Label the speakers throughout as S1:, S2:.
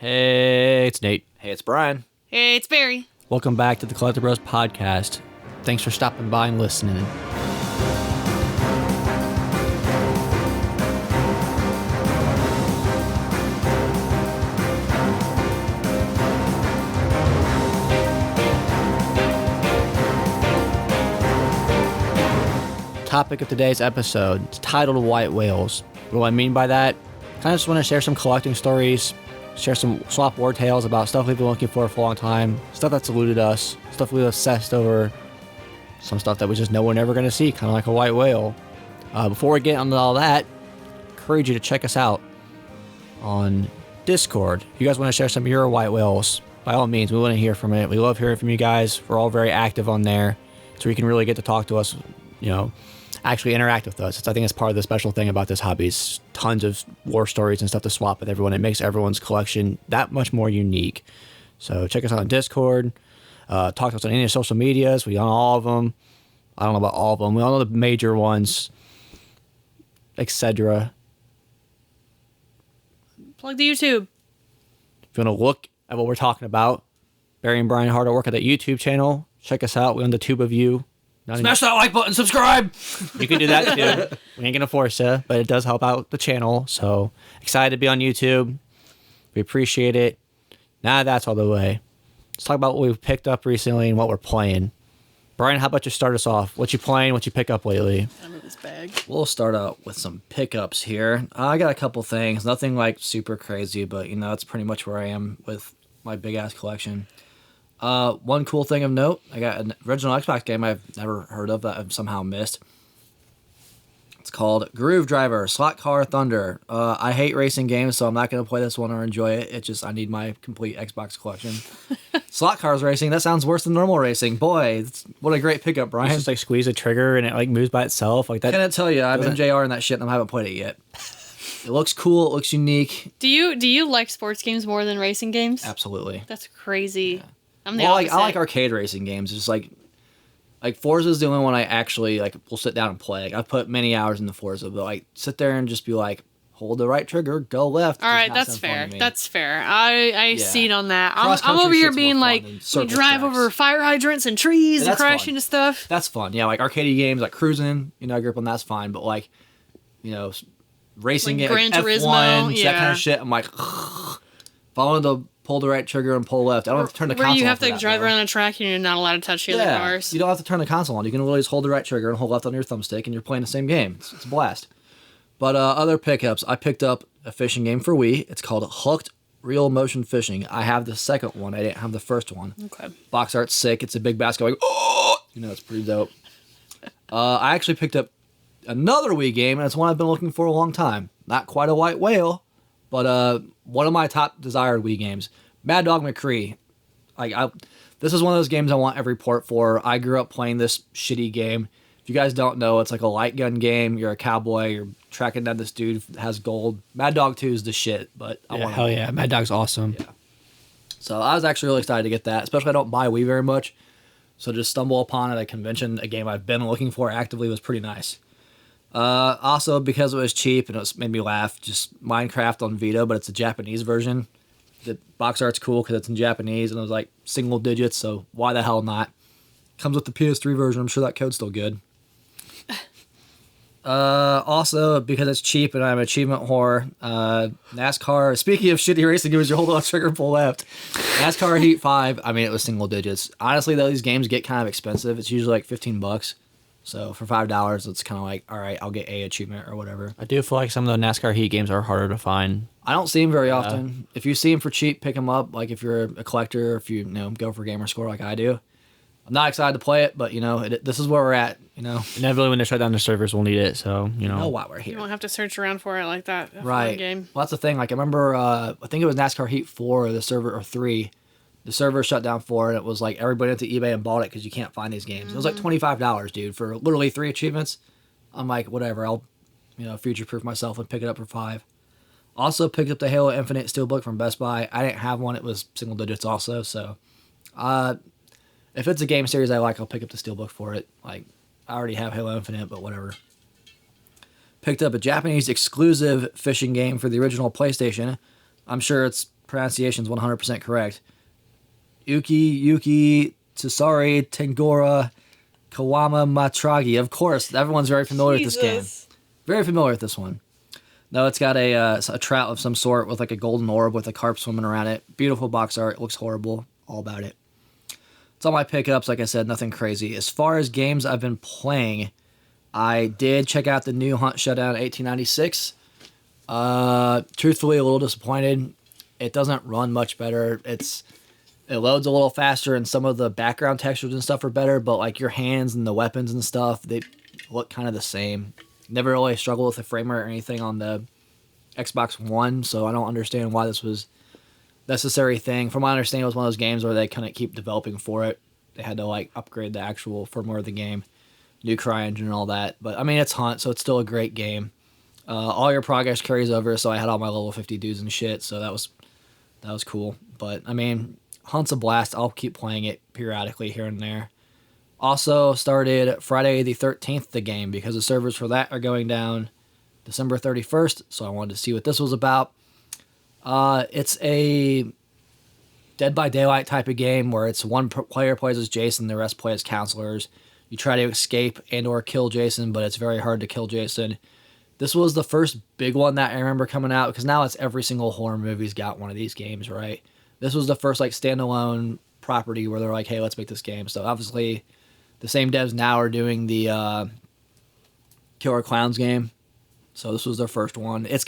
S1: Hey, it's Nate.
S2: Hey, it's Brian.
S3: Hey, it's Barry.
S1: Welcome back to the Collecti-Bros podcast. Thanks for stopping by and listening. Topic of today's episode is titled White Whales. What do I mean by that? Kind of just want to share some collecting stories, share some swap war tales about stuff we've been looking for a long time, stuff that's eluded us, stuff we've obsessed over, some stuff that we just know we're never going to see, kind of like a white whale. Before we get into all that, I encourage you to check us out on Discord. If you guys want to share some of your white whales, by all means, we want to hear from it. We love hearing from you guys. We're all very active on there, so you can really get to talk to us, actually interact with us. I think it's part of the special thing about this hobby. It's tons of war stories and stuff to swap with everyone. It makes everyone's collection that much more unique. So check us out on Discord. Talk to us on any of the social medias. We own all of them. I don't know about all of them. We all know the major ones, etc.
S3: Plug the YouTube.
S1: If you want to look at what we're talking about, Barry and Brian hard at work at that YouTube channel. Check us out. We own the tube of you.
S2: Smash that like button, subscribe!
S1: You can do that too. We ain't gonna force you, but it does help out the channel. So excited to be on YouTube. We appreciate it. Now that's all the way. Let's talk about what we've picked up recently and what we're playing. Brian, how about you start us off? What you playing? What you pick up lately?
S3: I'm in this bag.
S2: We'll start out with some pickups here. I got a couple things. Nothing like super crazy, but that's pretty much where I am with my big ass collection. One cool thing of note, I got an original Xbox game I've never heard of that I've somehow missed. It's called Groove Driver Slot Car Thunder. I hate racing games, so I'm not going to play this one or enjoy it. It's just I need my complete Xbox collection. Slot cars racing, that sounds worse than normal racing. Boy, what a great pickup, Brian.
S1: You just squeeze a trigger and it moves by itself like that.
S2: Can I tell you, I've been JR in that shit and I haven't played it yet. It looks cool. It looks unique.
S3: Do you like sports games more than racing games?
S2: Absolutely.
S3: That's crazy.
S2: Yeah.
S3: I'm the opposite.
S2: I like arcade racing games. It's just like Forza's the only one I actually will sit down and play. I've put many hours into Forza, but sit there and just be hold the right trigger, go left.
S3: All right, that's fair. That's fair. I see on that. I'm over here being we drive over fire hydrants and trees and crash into stuff.
S2: That's fun. Yeah, arcade games, cruising, I grew up on that's fine. But racing games,
S3: Gran Turismo,
S2: F1, that kind of shit. I'm following the pull the right trigger and pull left. I don't have to turn the console on.
S3: Where you have to drive around a track and you're not allowed to touch the other cars.
S2: You don't have to turn the console on. You can literally just hold the right trigger and hold left on your thumbstick and you're playing the same game. It's a blast. But other pickups, I picked up a fishing game for Wii. It's called Hooked Real Motion Fishing. I have the second one. I didn't have the first one.
S3: Okay.
S2: Box art's sick. It's a big basket going, oh! It's pretty dope. I actually picked up another Wii game, and it's one I've been looking for a long time. Not quite a white whale, but one of my top desired Wii games. Mad Dog McCree. This is one of those games I want every port for. I grew up playing this shitty game. If you guys don't know, it's a light gun game. You're a cowboy. You're tracking down this dude that has gold. Mad Dog 2 is the shit, but I want
S1: hell yeah. Mad Dog's awesome.
S2: Yeah. So I was actually really excited to get that, especially I don't buy Wii very much. So just stumble upon at a convention, a game I've been looking for actively was pretty nice. Also, because it was cheap and it made me laugh, just Minecraft on Vita, but it's a Japanese version. The box art's cool because it's in Japanese and it was single digits, so why the hell not? Comes with the PS3 version. I'm sure that code's still good. Also, because it's cheap and I'm an achievement whore, NASCAR, speaking of shitty racing games, you hold on trigger and pull left. NASCAR Heat 5, it was single digits. Honestly, though, these games get kind of expensive. It's usually $15. So for $5, it's kind of all right, I'll get a achievement or whatever.
S1: I do feel like some of the NASCAR Heat games are harder to find.
S2: I don't see them very often. If you see them for cheap, pick them up. If you're a collector, or if you go for gamer score like I do. I'm not excited to play it, but this is where we're at.
S1: Inevitably, when they shut down the servers, we'll need it. So
S2: you know why we're here.
S3: You won't have to search around for it like that.
S2: Right.
S3: Game.
S2: Well, that's the thing. I remember, I think it was NASCAR Heat 4 or the server or 3. The server shut down 4, and it was everybody went to eBay and bought it because you can't find these games. Mm-hmm. It was $25, dude, for literally 3 achievements. I'm whatever. I'll future-proof myself and pick it up for $5. Also picked up the Halo Infinite Steelbook from Best Buy. I didn't have one. It was single digits also. So if it's a game series I like, I'll pick up the Steelbook for it. I already have Halo Infinite, but whatever. Picked up a Japanese exclusive fishing game for the original PlayStation. I'm sure it's pronunciation is 100% correct. Yuki Tsusari Tengora Kawama Matragi. Of course, everyone's very familiar with this game. Very familiar with this one. No, it's got a trout of some sort with like a golden orb with a carp swimming around it. Beautiful box art. It looks horrible. All about it. It's all my pickups. Like I said, nothing crazy. As far as games I've been playing, I did check out the new Hunt Showdown 1896. Truthfully, a little disappointed. It doesn't run much better. It loads a little faster, and some of the background textures and stuff are better, but like your hands and the weapons and stuff, they look kind of the same. Never really struggled with the frame rate or anything on the Xbox One, so I don't understand why this was a necessary thing. From my understanding, it was one of those games where they couldn't keep developing for it. They had to like upgrade the actual firmware of the game, new CryEngine and all that. But I mean, it's Hunt, so it's still a great game. All your progress carries over, so I had all my level 50 dudes and shit, so that was cool. But I mean, Hunt's a blast. I'll keep playing it periodically here and there. Also started Friday the 13th, the game, because the servers for that are going down December 31st, so I wanted to see what this was about. It's a Dead by Daylight type of game where it's one player plays as Jason, the rest play as counselors. You try to escape and or kill Jason, but it's very hard to kill Jason. This was the first big one that I remember coming out, because now it's every single horror movie's got one of these games, right? This was the first like standalone property where they're like, hey, let's make this game. So obviously the same devs now are doing the Killer Clowns game. So this was their first one. It's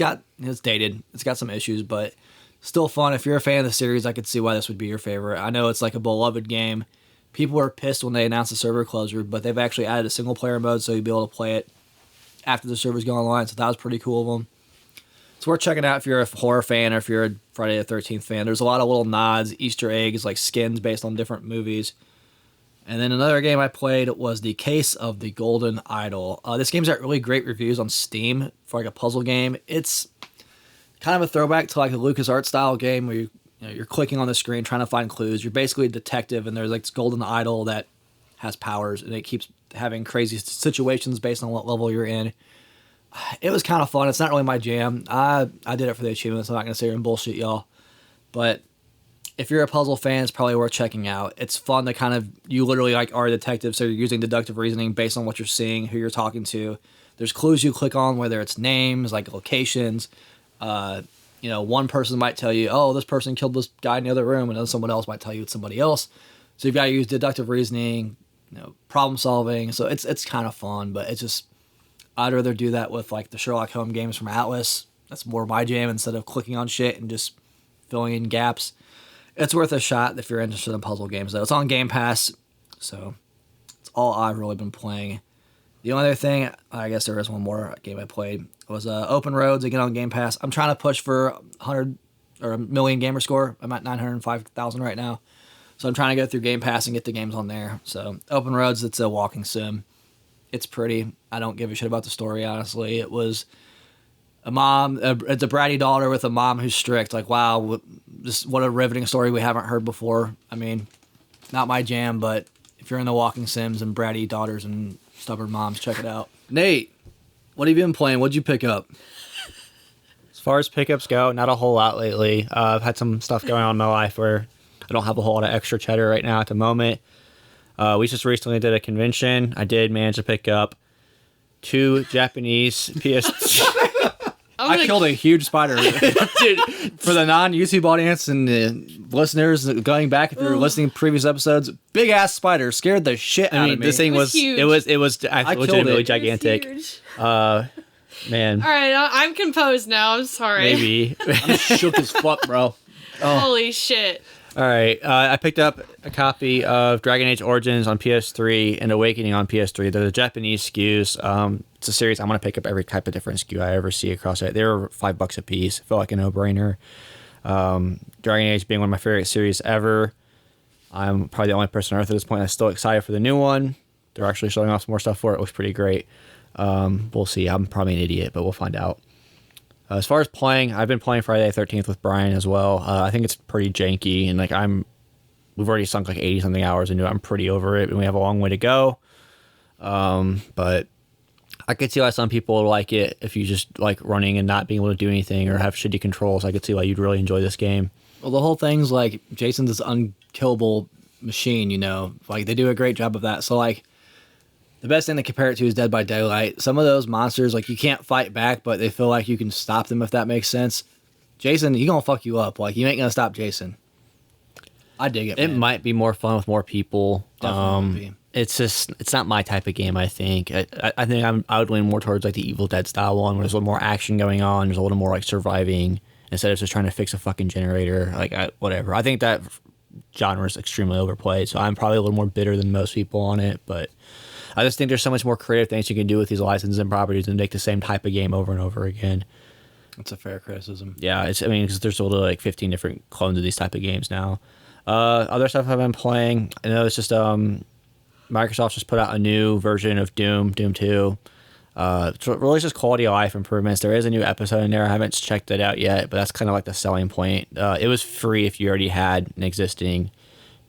S2: dated. It's got some issues, but still fun. If you're a fan of the series, I could see why this would be your favorite. I know it's like a beloved game. People were pissed when they announced the server closure, but they've actually added a single player mode so you'll be able to play it after the servers go online. So that was pretty cool of them. It's worth checking out if you're a horror fan or if you're a Friday the 13th fan. There's a lot of little nods, Easter eggs, like skins based on different movies. And then another game I played was The Case of the Golden Idol. This game's got really great reviews on Steam for like a puzzle game. It's kind of a throwback to like a LucasArts style game where you're clicking on the screen trying to find clues. You're basically a detective, and there's like this golden idol that has powers, and it keeps having crazy situations based on what level you're in. It was kind of fun. It's not really my jam. I did it for the achievements. I'm not going to sit here and bullshit y'all. But if you're a puzzle fan, it's probably worth checking out. It's fun to kind of, you literally like are a detective, so you're using deductive reasoning based on what you're seeing, who you're talking to. There's clues you click on, whether it's names, like locations. One person might tell you, oh, this person killed this guy in the other room, and then someone else might tell you it's somebody else. So you've got to use deductive reasoning, problem solving. So it's kind of fun, but it's just, I'd rather do that with like the Sherlock Holmes games from Atlas. That's more my jam, instead of clicking on shit and just filling in gaps. It's worth a shot if you're interested in puzzle games, though. It's on Game Pass, so it's all I've really been playing. The only other thing, I guess there is one more game I played, was Open Roads, again on Game Pass. I'm trying to push for 100 or a million gamer score. I'm at 905,000 right now. So I'm trying to go through Game Pass and get the games on there. So Open Roads, it's a walking sim. It's pretty. I don't give a shit about the story, honestly. It was a mom, it's a bratty daughter with a mom who's strict. Like, wow, what a riveting story we haven't heard before. I mean, not my jam, but if you're in the walking sims and bratty daughters and stubborn moms, check it out. Nate, what have you been playing? What'd you pick up?
S1: As far as pickups go, not a whole lot lately. I've had some stuff going on in my life where I don't have a whole lot of extra cheddar right now at the moment. We just recently did a convention. I did manage to pick up 2 Japanese PS... I killed a huge spider. Dude, for the non-YouTube audience and the listeners going back, if you're listening to previous episodes, big ass spider scared the shit out of me.
S3: This thing was huge.
S1: It was legitimately gigantic. Man.
S3: All right, I'm composed now. I'm sorry.
S1: Maybe.
S2: I'm shook as fuck, bro.
S3: Oh. Holy shit.
S1: All right, I picked up a copy of Dragon Age Origins on PS3 and Awakening on PS3. They're the Japanese SKUs. It's a series I'm going to pick up every type of different SKU I ever see across it. They're $5 a piece. Feel like a no-brainer. Dragon Age being one of my favorite series ever. I'm probably the only person on Earth at this point that's still excited for the new one. They're actually showing off some more stuff for it. It looks pretty great. We'll see. I'm probably an idiot, but we'll find out. As far as playing, I've been playing Friday the 13th with Brian as well. I think it's pretty janky, and we've already sunk like 80 something hours into it. I'm pretty over it, and we have a long way to go. But I could see why some people like it if you just like running and not being able to do anything or have shitty controls. I could see why you'd really enjoy this game.
S2: Well, the whole thing's like Jason's this unkillable machine, Like they do a great job of that. So like the best thing to compare it to is Dead by Daylight. Some of those monsters, like you can't fight back, but they feel like you can stop them if that makes sense. Jason, he gonna fuck you up. Like you ain't gonna stop Jason. I dig it.
S1: It might be more fun with more people.
S2: Definitely.
S1: It's not my type of game. I think. I think I would lean more towards like the Evil Dead style one, where there's a little more action going on. There's a little more like surviving instead of just trying to fix a fucking generator. Like whatever. I think that genre is extremely overplayed. So I'm probably a little more bitter than most people on it. But I just think there's so much more creative things you can do with these licenses and properties and make the same type of game over and over again.
S2: That's a fair criticism.
S1: Yeah, because there's sort of like 15 different clones of these type of games now. Other stuff I've been playing, I know it's just Microsoft just put out a new version of Doom 2. It's really just quality of life improvements. There is a new episode in there. I haven't checked it out yet, but that's kind of like the selling point. It was free if you already had an existing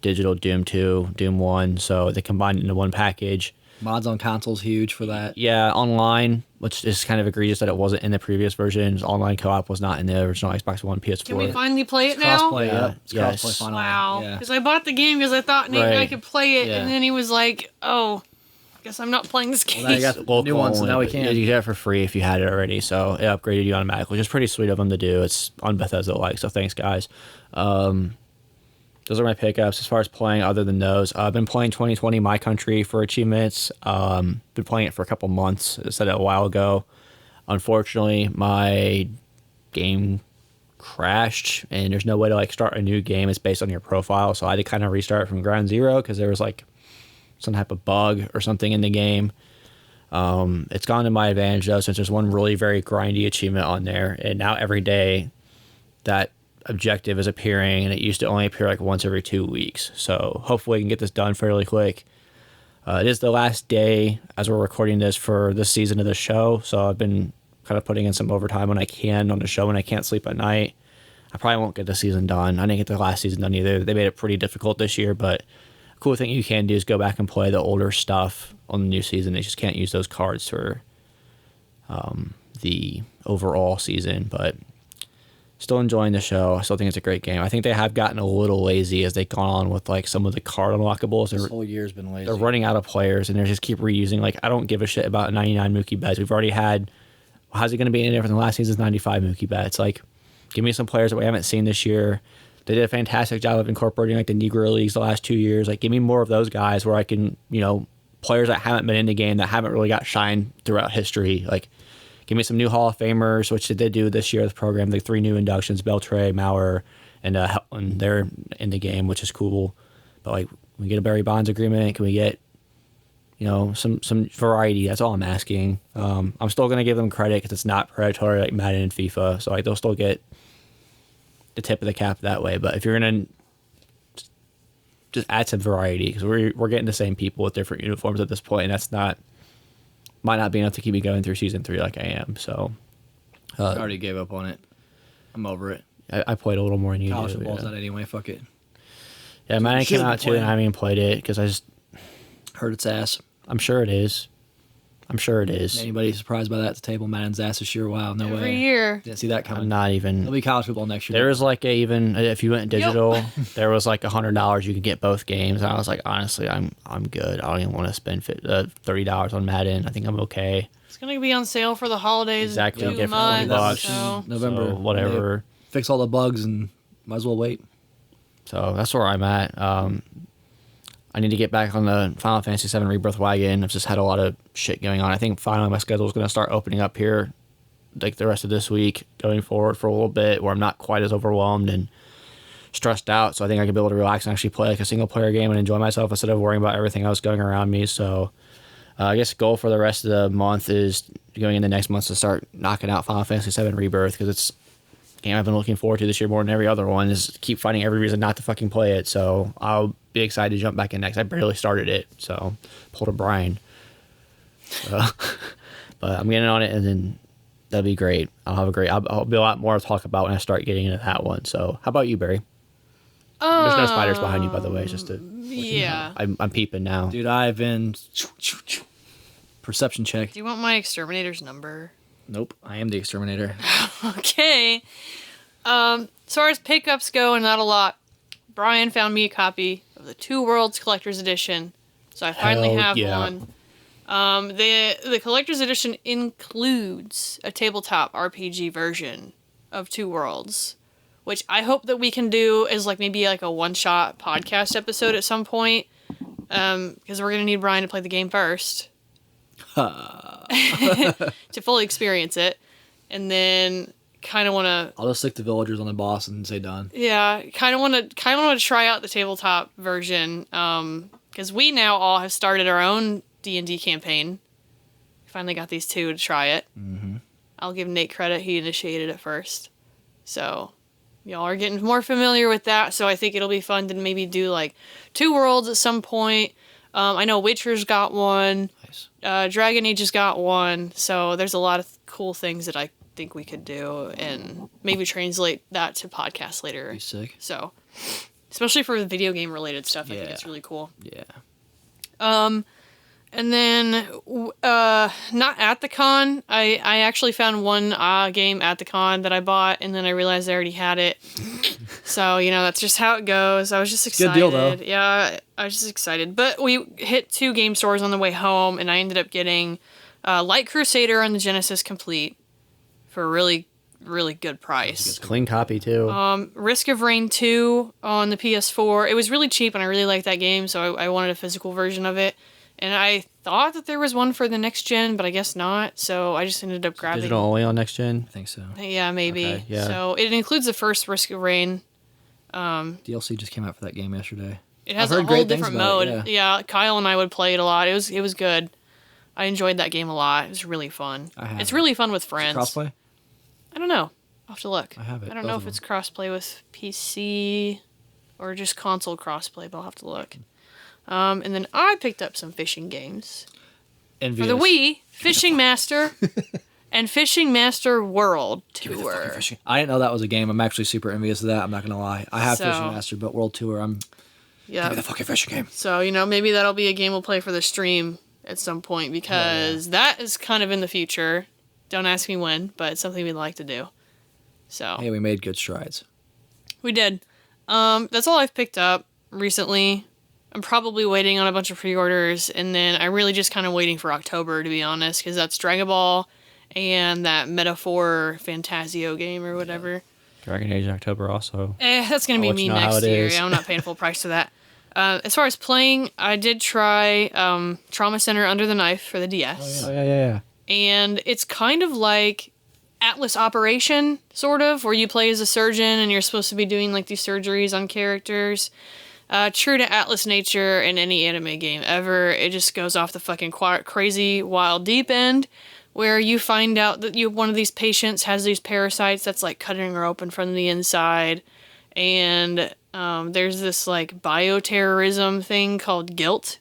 S1: digital Doom 2, Doom 1, so they combined it into one package.
S2: Mods on console's huge for that.
S1: Yeah, online, which is kind of egregious that it wasn't in the previous versions. Online co-op was not in the original Xbox One, PS4.
S3: Can we finally play it now?
S2: Crossplay,
S1: yeah.
S2: It's
S1: Yes.
S2: crossplay finally.
S3: Wow.
S2: Yeah.
S3: Because I bought the game because I thought Nate and I could play it,
S2: Yeah.
S3: and then he was like, "Oh, I guess I'm not playing this game."
S2: Well, now you got the new ones, so now we can.
S1: You get it for free if you had it already, so it upgraded you automatically, which is pretty sweet of them to do. It's on Bethesda-like, so thanks, guys. Those are my pickups. As far as playing, other than those, I've been playing 2020 My Country for achievements. Been playing it for a couple months. I said it a while ago. Unfortunately, my game crashed, and there's no way to like start a new game. It's based on your profile, so I had to kind of restart from ground zero because there was like some type of bug or something in the game. It's gone to my advantage though, since there's one really very grindy achievement on there, and now every day that objective is appearing, and it used to only appear like once every 2 weeks. So hopefully we can get this done fairly quick. It is the last day as we're recording this for this season of the show, so I've been kind of putting in some overtime when I can on the show when I can't sleep at night. I probably won't get the season done. I didn't get the last season done either. They made it pretty difficult this year, but a cool thing you can do is go back and play the older stuff on the new season. They just can't use those cards for the overall season, but still enjoying the show. I still think it's a great game. I think they have gotten a little lazy as they've gone on with like some of the card unlockables.
S2: This whole year's been lazy.
S1: They're running out of players, and they just keep reusing. Like, I don't give a shit about 99 Mookie Betts. We've already had. How's it going to be any different than last season's 95 Mookie Betts? Like, give me some players that we haven't seen this year. They did a fantastic job of incorporating like the Negro Leagues the last 2 years. Like, give me more of those guys where I can, players that haven't been in the game that haven't really got shine throughout history. Like, give me some new Hall of Famers, which they did do this year with the program. The 3 new inductions, Beltre, Maurer, and they're in the game, which is cool. But like, can we get a Barry Bonds agreement? Can we get, some variety? That's all I'm asking. I'm still gonna give them credit because it's not predatory like Madden and FIFA. So like, they'll still get the tip of the cap that way. But if you're gonna just add some variety, because we're getting the same people with different uniforms at this point, and that's might not be enough to keep me going through season 3 like I am. So
S2: I already gave up on it. I'm over it.
S1: I played a little more than you
S2: College
S1: do.
S2: football's out anyway. Fuck it.
S1: Yeah, Madden came out too, and I haven't even played it because I just
S2: heard its ass.
S1: I'm sure it is.
S2: Anybody surprised by that at the table? Madden's ass this year? Wow, no way.
S3: Every year.
S2: Didn't see that coming.
S1: I'm not even.
S2: There'll be college football next year.
S1: There was like even if you went digital, there was like $100 you could get both games. And I was like, honestly, I'm good. I don't even want to spend $30 on Madden. I think I'm okay.
S3: It's gonna be on sale for the holidays.
S1: Exactly,
S3: in 2
S1: get for
S3: months,
S1: $40.
S3: so.
S2: November,
S1: so whatever.
S2: Fix all the bugs and might as well wait.
S1: So that's where I'm at. I need to get back on the Final Fantasy VII Rebirth wagon. I've just had a lot of shit going on. I think finally my schedule is going to start opening up here like the rest of this week going forward for a little bit where I'm not quite as overwhelmed and stressed out. So I think I can be able to relax and actually play like a single player game and enjoy myself instead of worrying about everything else going around me. So I guess the goal for the rest of the month is going into next month to start knocking out Final Fantasy VII Rebirth because it's game I've been looking forward to this year more than every other one. Is keep finding every reason not to fucking play it. So I'll be excited to jump back in next. I barely started it, so pulled a Brian. But I'm getting on it, and then that'll be great. I'll be a lot more to talk about when I start getting into that one. So how about you, Barry? There's no spiders behind you, by the way. It's just I'm peeping now.
S2: Dude, I've been perception check.
S3: Do you want my exterminator's number?
S2: Nope, I am the exterminator.
S3: Okay. as far as pickups go, and not a lot, Brian found me a copy of the Two Worlds Collector's Edition. So I finally have one. The Collector's Edition includes a tabletop RPG version of Two Worlds, which I hope that we can do as like maybe like a one-shot podcast episode at some point, because we're going to need Brian to play the game first to fully experience it, and then kind of want to...
S2: I'll just stick the villagers on the boss and say done.
S3: Yeah, kind of want to try out the tabletop version, because we now all have started our own D&D campaign. Finally got these two to try it.
S2: Mm-hmm.
S3: I'll give Nate credit, he initiated it first. So, y'all are getting more familiar with that, so I think it'll be fun to maybe do, like, Two Worlds at some point. I know Witcher's got one.
S2: Nice.
S3: Dragon Age has got one. So there's a lot of cool things that I think we could do, and maybe translate that to podcasts later.
S2: Be sick.
S3: So, especially for video game related stuff, I think it's really cool.
S2: Yeah.
S3: And then, not at the con. I actually found one game at the con that I bought, and then I realized I already had it. So, that's just how it goes. I was just excited.
S2: Good deal, though.
S3: Yeah, I was just excited. But we hit 2 game stores on the way home, and I ended up getting Light Crusader on the Genesis Complete for a really, really good price.
S1: Clean copy, too.
S3: Risk of Rain 2 on the PS4. It was really cheap, and I really liked that game, so I wanted a physical version of it. And I thought that there was one for the next gen, but I guess not. So I just ended up grabbing...
S1: Digital only on next gen?
S2: I think so.
S3: Yeah, maybe.
S1: Okay, yeah.
S3: So it includes the first Risk of Rain.
S2: DLC just came out for that game yesterday.
S3: It has a whole different mode. Yeah, Kyle and I would play it a lot. It was good. I enjoyed that game a lot. It was really fun. It's really fun with friends.
S2: Crossplay?
S3: I don't know. I'll have to look.
S2: I have it.
S3: I don't know if it's crossplay with PC or just console crossplay, but I'll have to look. And then I picked up some fishing games.
S2: Envious.
S3: For the Wii, Fishing Master and Fishing Master World Tour.
S2: I didn't know that was a game. I'm actually super envious of that. I'm not going to lie. I have Fishing Master, but World Tour, give me the fucking fishing game.
S3: So, maybe that'll be a game we'll play for the stream at some point, because that is kind of in the future. Don't ask me when, but it's something we'd like to do. So.
S2: Hey, we made good strides.
S3: We did. That's all I've picked up recently. I'm probably waiting on a bunch of pre-orders, and then I'm really just kind of waiting for October, to be honest, because that's Dragon Ball and that Metaphor Fantasio game or whatever.
S1: Dragon Age in October also.
S3: That's going to be me next year. Yeah, I'm not paying full price for that. As far as playing, I did try Trauma Center Under the Knife for the DS.
S1: Oh, yeah.
S3: And it's kind of like Atlas Operation, sort of, where you play as a surgeon and you're supposed to be doing like these surgeries on characters. True to Atlas nature in any anime game ever, it just goes off the fucking crazy wild deep end, where you find out that one of these patients has these parasites that's like cutting her open from the inside, and there's this like bioterrorism thing called GUILT.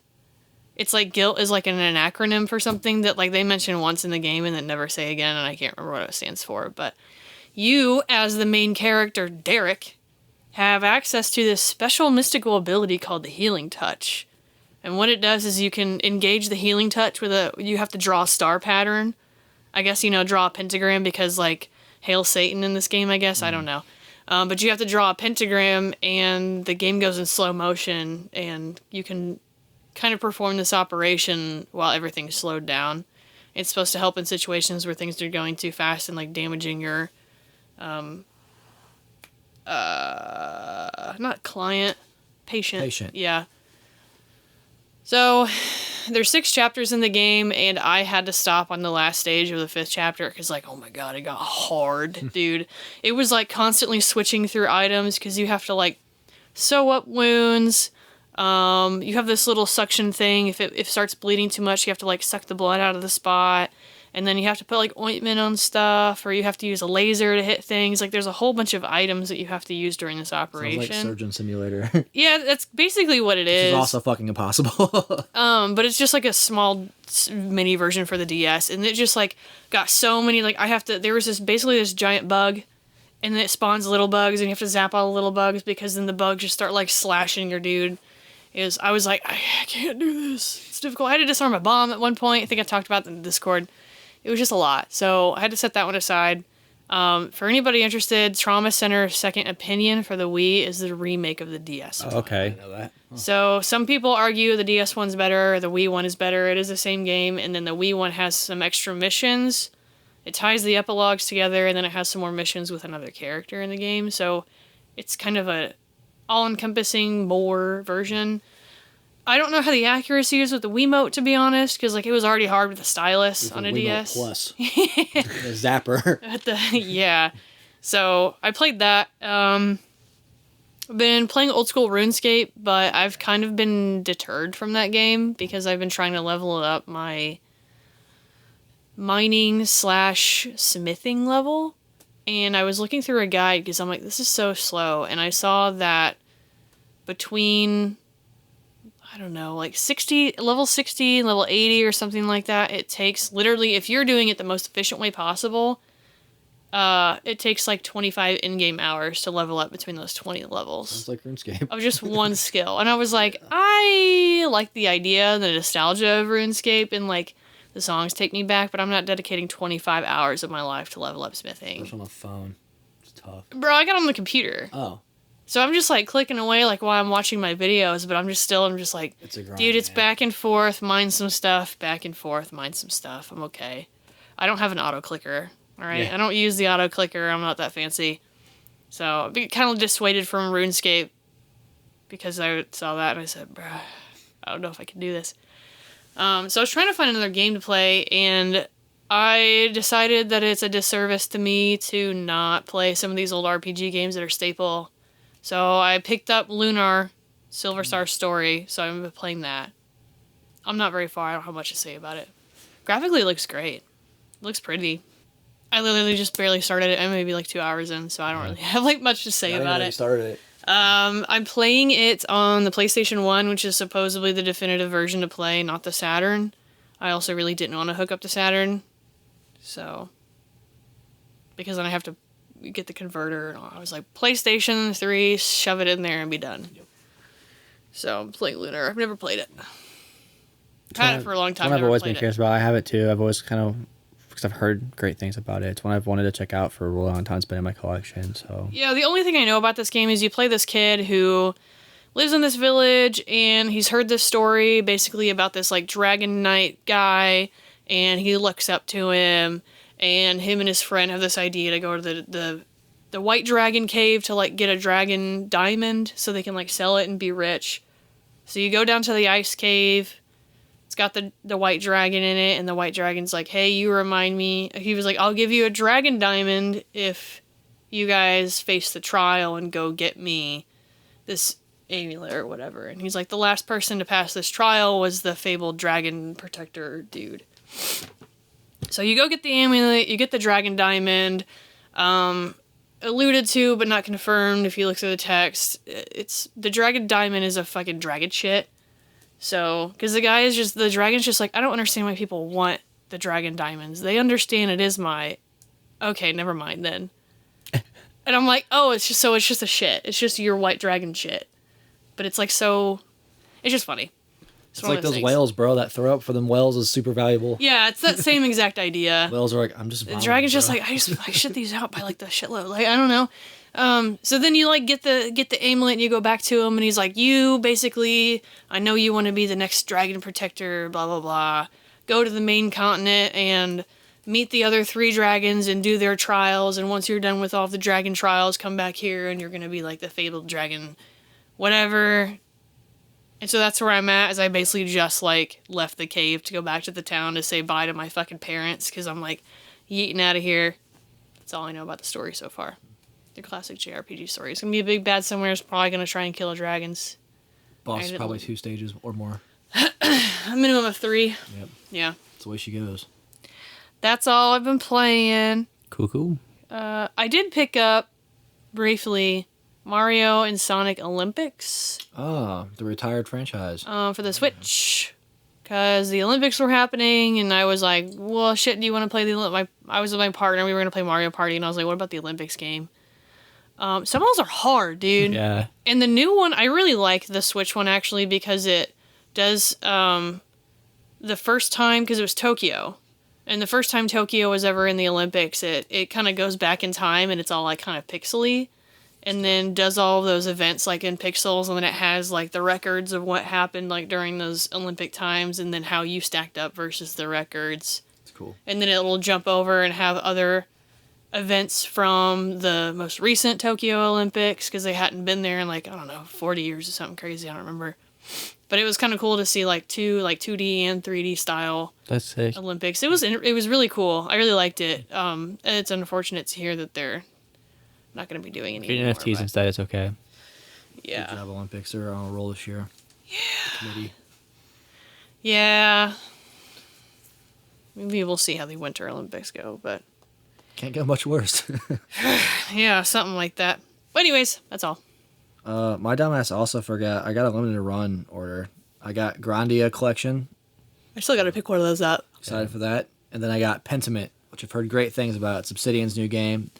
S3: It's like GUILT is like an acronym for something that like they mention once in the game and then never say again, and I can't remember what it stands for, but you, as the main character, Derek, have access to this special mystical ability called the Healing Touch. And what it does is you can engage the Healing Touch with you have to draw a star pattern. I guess, draw a pentagram because, like, Hail Satan in this game, I guess. I don't know. But you have to draw a pentagram, and the game goes in slow motion, and you can kind of perform this operation while everything's slowed down. It's supposed to help in situations where things are going too fast and, like, damaging your... not client, patient. Yeah. So, there's 6 chapters in the game, and I had to stop on the last stage of the 5th chapter, because, like, oh my god, it got hard, dude. It was, like, constantly switching through items, because you have to, like, sew up wounds. You have this little suction thing. If it starts bleeding too much, you have to, like, suck the blood out of the spot. And then you have to put, like, ointment on stuff, or you have to use a laser to hit things. Like, there's a whole bunch of items that you have to use during this operation.
S2: Sounds like Surgeon Simulator.
S3: Yeah, that's basically what it is.
S2: Which is also fucking impossible.
S3: But it's just, like, a small mini version for the DS. And it just, like, got so many, like, there was basically this giant bug, and then it spawns little bugs, and you have to zap all the little bugs, because then the bugs just start, like, slashing your dude. I was like, I can't do this. It's difficult. I had to disarm a bomb at one point. I think I talked about it in the Discord. It was just a lot. So I had to set that one aside. For anybody interested, Trauma Center Second Opinion for the Wii is the remake of the DS one.
S1: Okay.
S2: I know that.
S3: So some people argue the DS one's better, the Wii one is better. It is the same game, and then the Wii one has some extra missions. It ties the epilogues together, and then it has some more missions with another character in the game. So it's kind of a all-encompassing more version. I don't know how the accuracy is with the Wiimote, to be honest, because like it was already hard with the stylus on a DS.
S2: Plus. The zapper.
S3: Yeah. So I played that. I've been playing old school RuneScape, but I've kind of been deterred from that game because I've been trying to level up my mining/smithing level. And I was looking through a guide because I'm like, this is so slow. And I saw that between, I don't know, like level 60 and level 80 or something like that, it takes literally, if you're doing it the most efficient way possible, it takes like 25 in-game hours to level up between those 20 levels.
S2: Sounds like RuneScape.
S3: Of just one skill. And I was like, I like the idea, the nostalgia of RuneScape, and like the songs take me back, but I'm not dedicating 25 hours of my life to level up smithing.
S2: Especially on a phone. It's tough.
S3: Bro, I got on the computer.
S2: Oh.
S3: So I'm just like clicking away like while I'm watching my videos, but I'm just like,
S2: It's a grind,
S3: dude, it's
S2: man.
S3: back and forth, mine some stuff, back and forth, mine some stuff. I'm okay. I don't have an auto clicker. All right.
S2: Yeah.
S3: I don't use the auto clicker. I'm not that fancy. So I kind of dissuaded from RuneScape because I saw that and I said, bruh, I don't know if I can do this. So I was trying to find another game to play, and I decided that it's a disservice to me to not play some of these old RPG games that are staple. So I picked up Lunar, Silver Star Story, so I'm playing that. I'm not very far. I don't have much to say about it. Graphically, it looks great. It looks pretty. I literally just barely started it. I'm maybe like 2 hours in, so I don't really have like much to say about it.
S2: Started it.
S3: I'm playing it on the PlayStation 1, which is supposedly the definitive version to play, not the Saturn. I also really didn't want to hook up the Saturn, so because then I have to get the converter and all. I was like, PlayStation 3, shove it in there and be done. Yep. So I'm playing Lunar. I've never played it. I've had it for a long time.
S1: One I've
S3: never
S1: always
S3: played
S1: been curious about. I have it too. I've always kind of, because I've heard great things about it. It's one I've wanted to check out for a really long time. It's been in my collection. So
S3: yeah, the only thing I know about this game is you play this kid who lives in this village, and he's heard this story basically about this like dragon knight guy, and he looks up to him, and him and his friend have this idea to go to the white dragon cave to like get a dragon diamond so they can like sell it and be rich. So you go down to the ice cave. It's got the white dragon in it, and the white dragon's like, hey, you remind me. He was like, I'll give you a dragon diamond if you guys face the trial and go get me this amulet or whatever. And he's like, the last person to pass this trial was the fabled dragon protector dude. So you go get the amulet, you get the dragon diamond, alluded to but not confirmed if you look through the text. It's the dragon diamond is a fucking dragon shit. So, because the dragon's just like, I don't understand why people want the dragon diamonds. They understand it is my, okay, never mind then. And I'm like, oh, it's just a shit. It's just your white dragon shit. But it's like so, it's just funny.
S2: It's like those whales, bro. That throw up for them whales is super valuable.
S3: Yeah, it's that same exact idea.
S2: Whales are like, I'm just.
S3: The dragon's just like, I shit these out by like the shitload. Like, I don't know. So then you like get the amulet and you go back to him and he's like, you basically, I know you want to be the next dragon protector, blah, blah, blah. Go to the main continent and meet the other 3 dragons and do their trials. And once you're done with all the dragon trials, come back here and you're going to be like the fabled dragon, whatever. And so that's where I'm at, is I basically just like left the cave to go back to the town to say bye to my fucking parents. Cause I'm like yeeting out of here. That's all I know about the story so far. The classic JRPG story. It's gonna be a big bad somewhere. It's probably gonna try and kill dragons.
S2: Boss is probably 2 stages or more.
S3: A minimum of 3.
S2: Yep.
S3: Yeah.
S2: That's the way she goes.
S3: That's all I've been playing.
S1: cool.
S3: I did pick up briefly Mario and Sonic Olympics.
S2: Ah, the retired franchise.
S3: For the Switch. Because the Olympics were happening, and I was like, well, shit, do you want to play I was with my partner, we were going to play Mario Party, and I was like, what about the Olympics game? Some of those are hard, dude.
S1: Yeah.
S3: And the new one, I really like the Switch one, actually, because it does, the first time, because it was Tokyo, And the first time Tokyo was ever in the Olympics, it kind of goes back in time and it's all like kind of pixely, and then does all of those events like in pixels, and then it has like the records of what happened like during those Olympic times, and then how you stacked up versus the records.
S2: It's cool.
S3: And then it'll jump over and have other events from the most recent Tokyo Olympics, because they hadn't been there in like, I don't know, 40 years or something crazy. I don't remember. But it was kind of cool to see like 2D and 3D style
S1: That's sick.
S3: Olympics. It was really cool. I really liked it. It's unfortunate to hear that they're not going to be doing any
S1: Create
S3: anymore,
S1: NFTs
S3: but
S1: instead. It's okay.
S2: Good
S3: yeah.
S2: job, Olympics. They're on a roll this year. Yeah. The committee.
S3: Yeah. Maybe we'll see how the Winter Olympics go, but
S2: Can't go much worse.
S3: yeah, something like that. But anyways, that's all.
S2: My dumbass also forgot. I got a limited run order. I got Grandia Collection.
S3: I still got to pick one of those up.
S2: Excited for that. And then I got Pentiment, which I've heard great things about. It's Obsidian's new game.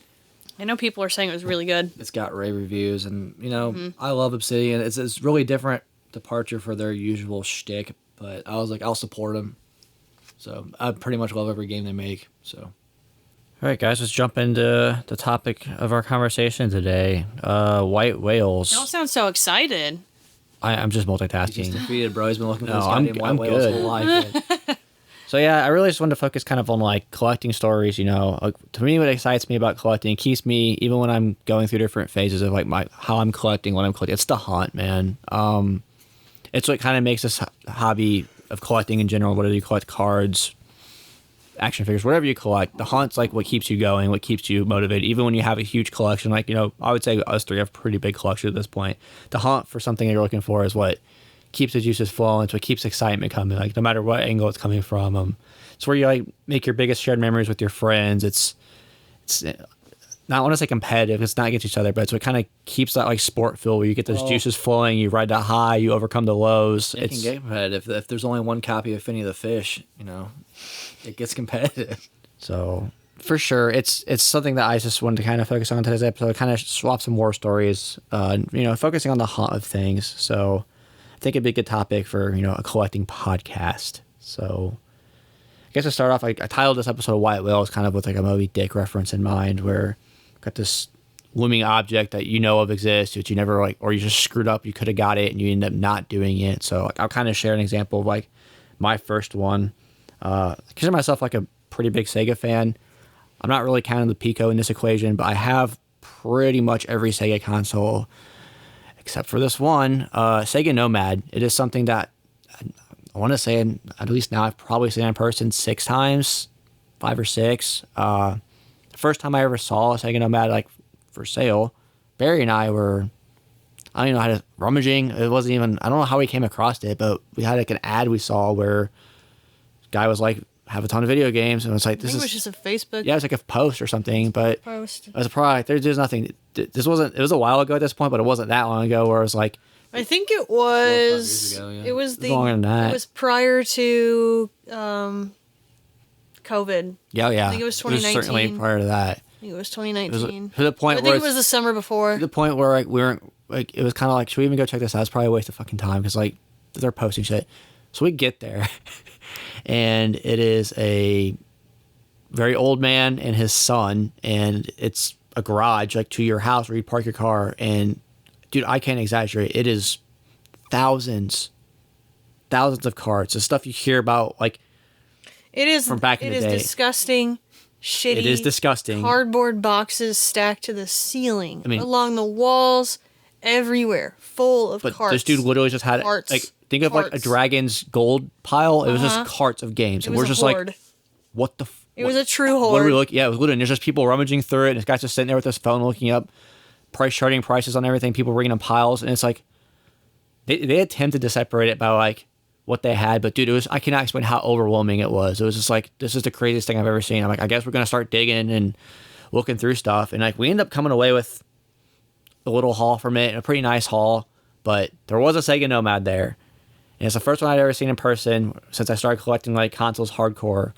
S3: I know people are saying it was really good.
S2: It's got rave reviews, and I love Obsidian. It's really different departure for their usual shtick, but I was like, I'll support them. So I pretty much love every game they make. So
S1: All right, guys, let's jump into the topic of our conversation today. White whales.
S3: You don't sound so excited.
S1: I'm just
S2: he's
S1: multitasking.
S2: defeated, bro. He's been looking for
S1: No,
S2: this
S1: I'm-
S2: goddamn white
S1: I'm
S2: whale his
S1: good.
S2: whole life.
S1: So yeah, I really just wanted to focus kind of on like collecting stories. Like, to me, what excites me about collecting, keeps me even when I'm going through different phases of like how I'm collecting, what I'm collecting. It's the hunt, man. It's what kind of makes this hobby of collecting in general. Whether you collect cards, action figures, whatever you collect, the hunt's like what keeps you going, what keeps you motivated. Even when you have a huge collection, like I would say us three have a pretty big collection at this point. The hunt for something you're looking for is what keeps the juices flowing. It's what keeps excitement coming. Like no matter what angle it's coming from, it's where you like make your biggest shared memories with your friends. It's not, I want to say competitive. It's not against each other, but it's what kind of keeps that like sport feel where you get those juices flowing. You ride that high, you overcome the lows.
S2: It can get competitive. If there's only one copy of Finny the Fish, it gets competitive.
S1: So for sure, it's something that I just wanted to kind of focus on today's episode. Kind of swap some war stories. Focusing on the hunt of things. So I think it'd be a good topic for a collecting podcast. So I guess to start off, I titled this episode White Whales kind of with like a Moby Dick reference in mind, where got this looming object that of exists, but you never or you just screwed up. You could have got it and you end up not doing it. So I'll kind of share an example of like my first one. I consider myself like a pretty big Sega fan. I'm not really counting the Pico in this equation, but I have pretty much every Sega console except for this one, Sega Nomad. It is something that I want to say, at least now, I've probably seen it in person 6 times, 5 or 6. The first time I ever saw a Sega Nomad like for sale, Barry and I were, I don't even know how to, rummaging. It wasn't even, I don't know how we came across it, but we had like an ad we saw where this guy was like, have a ton of video games, and it's like,
S3: I think it was just a Facebook
S1: yeah, it's like a post or something, but
S3: post.
S1: it was a product. There's nothing, it was a while ago at this point, but it wasn't that long ago where it was like,
S3: I think it
S2: 4 or 5
S3: was.
S2: years ago, yeah.
S3: It was
S1: longer than that.
S3: It was prior to COVID.
S1: yeah.
S3: I think it was
S1: certainly
S3: 2019.
S1: prior to that.
S3: I think it was
S1: It
S3: 2019.
S1: was to the point
S3: I
S1: where
S3: think it was the summer before.
S1: to the point where like we weren't like, it was kind of like, should we even go check this out? It's probably a waste of fucking time because like they're posting shit. So we get there and it is a very old man and his son, and it's a garage like to your house where you park your car. And dude, I can't exaggerate, it is thousands of cards. The stuff you hear about, like
S3: It is
S1: from back in the
S3: It
S1: day.
S3: is disgusting, shitty.
S1: It is disgusting.
S3: Cardboard boxes stacked to the ceiling,
S1: I mean-
S3: along the walls, everywhere, full of
S1: But
S3: carts.
S1: this dude literally just had
S3: Carts.
S1: like, think of like a
S3: Carts.
S1: Dragon's Gold pile. It was
S3: Uh-huh.
S1: just carts of games,
S3: It
S1: and
S3: was
S1: we're
S3: a
S1: just
S3: hoard.
S1: like, what the?
S3: It was a true
S1: What are we
S3: hoard.
S1: looking? Yeah, it was literally. And there's just people rummaging through it, and this guy's just sitting there with his phone looking up charting prices on everything. People bringing in piles, and it's like they attempted to separate it by like what they had, but dude, it was, I cannot explain how overwhelming it was. It was just like, this is the craziest thing I've ever seen. I'm like, I guess we're gonna start digging and looking through stuff, and like we end up coming away with a little haul from it, and a pretty nice haul. But there was a Sega Nomad there, and it's the first one I'd ever seen in person since I started collecting like consoles hardcore.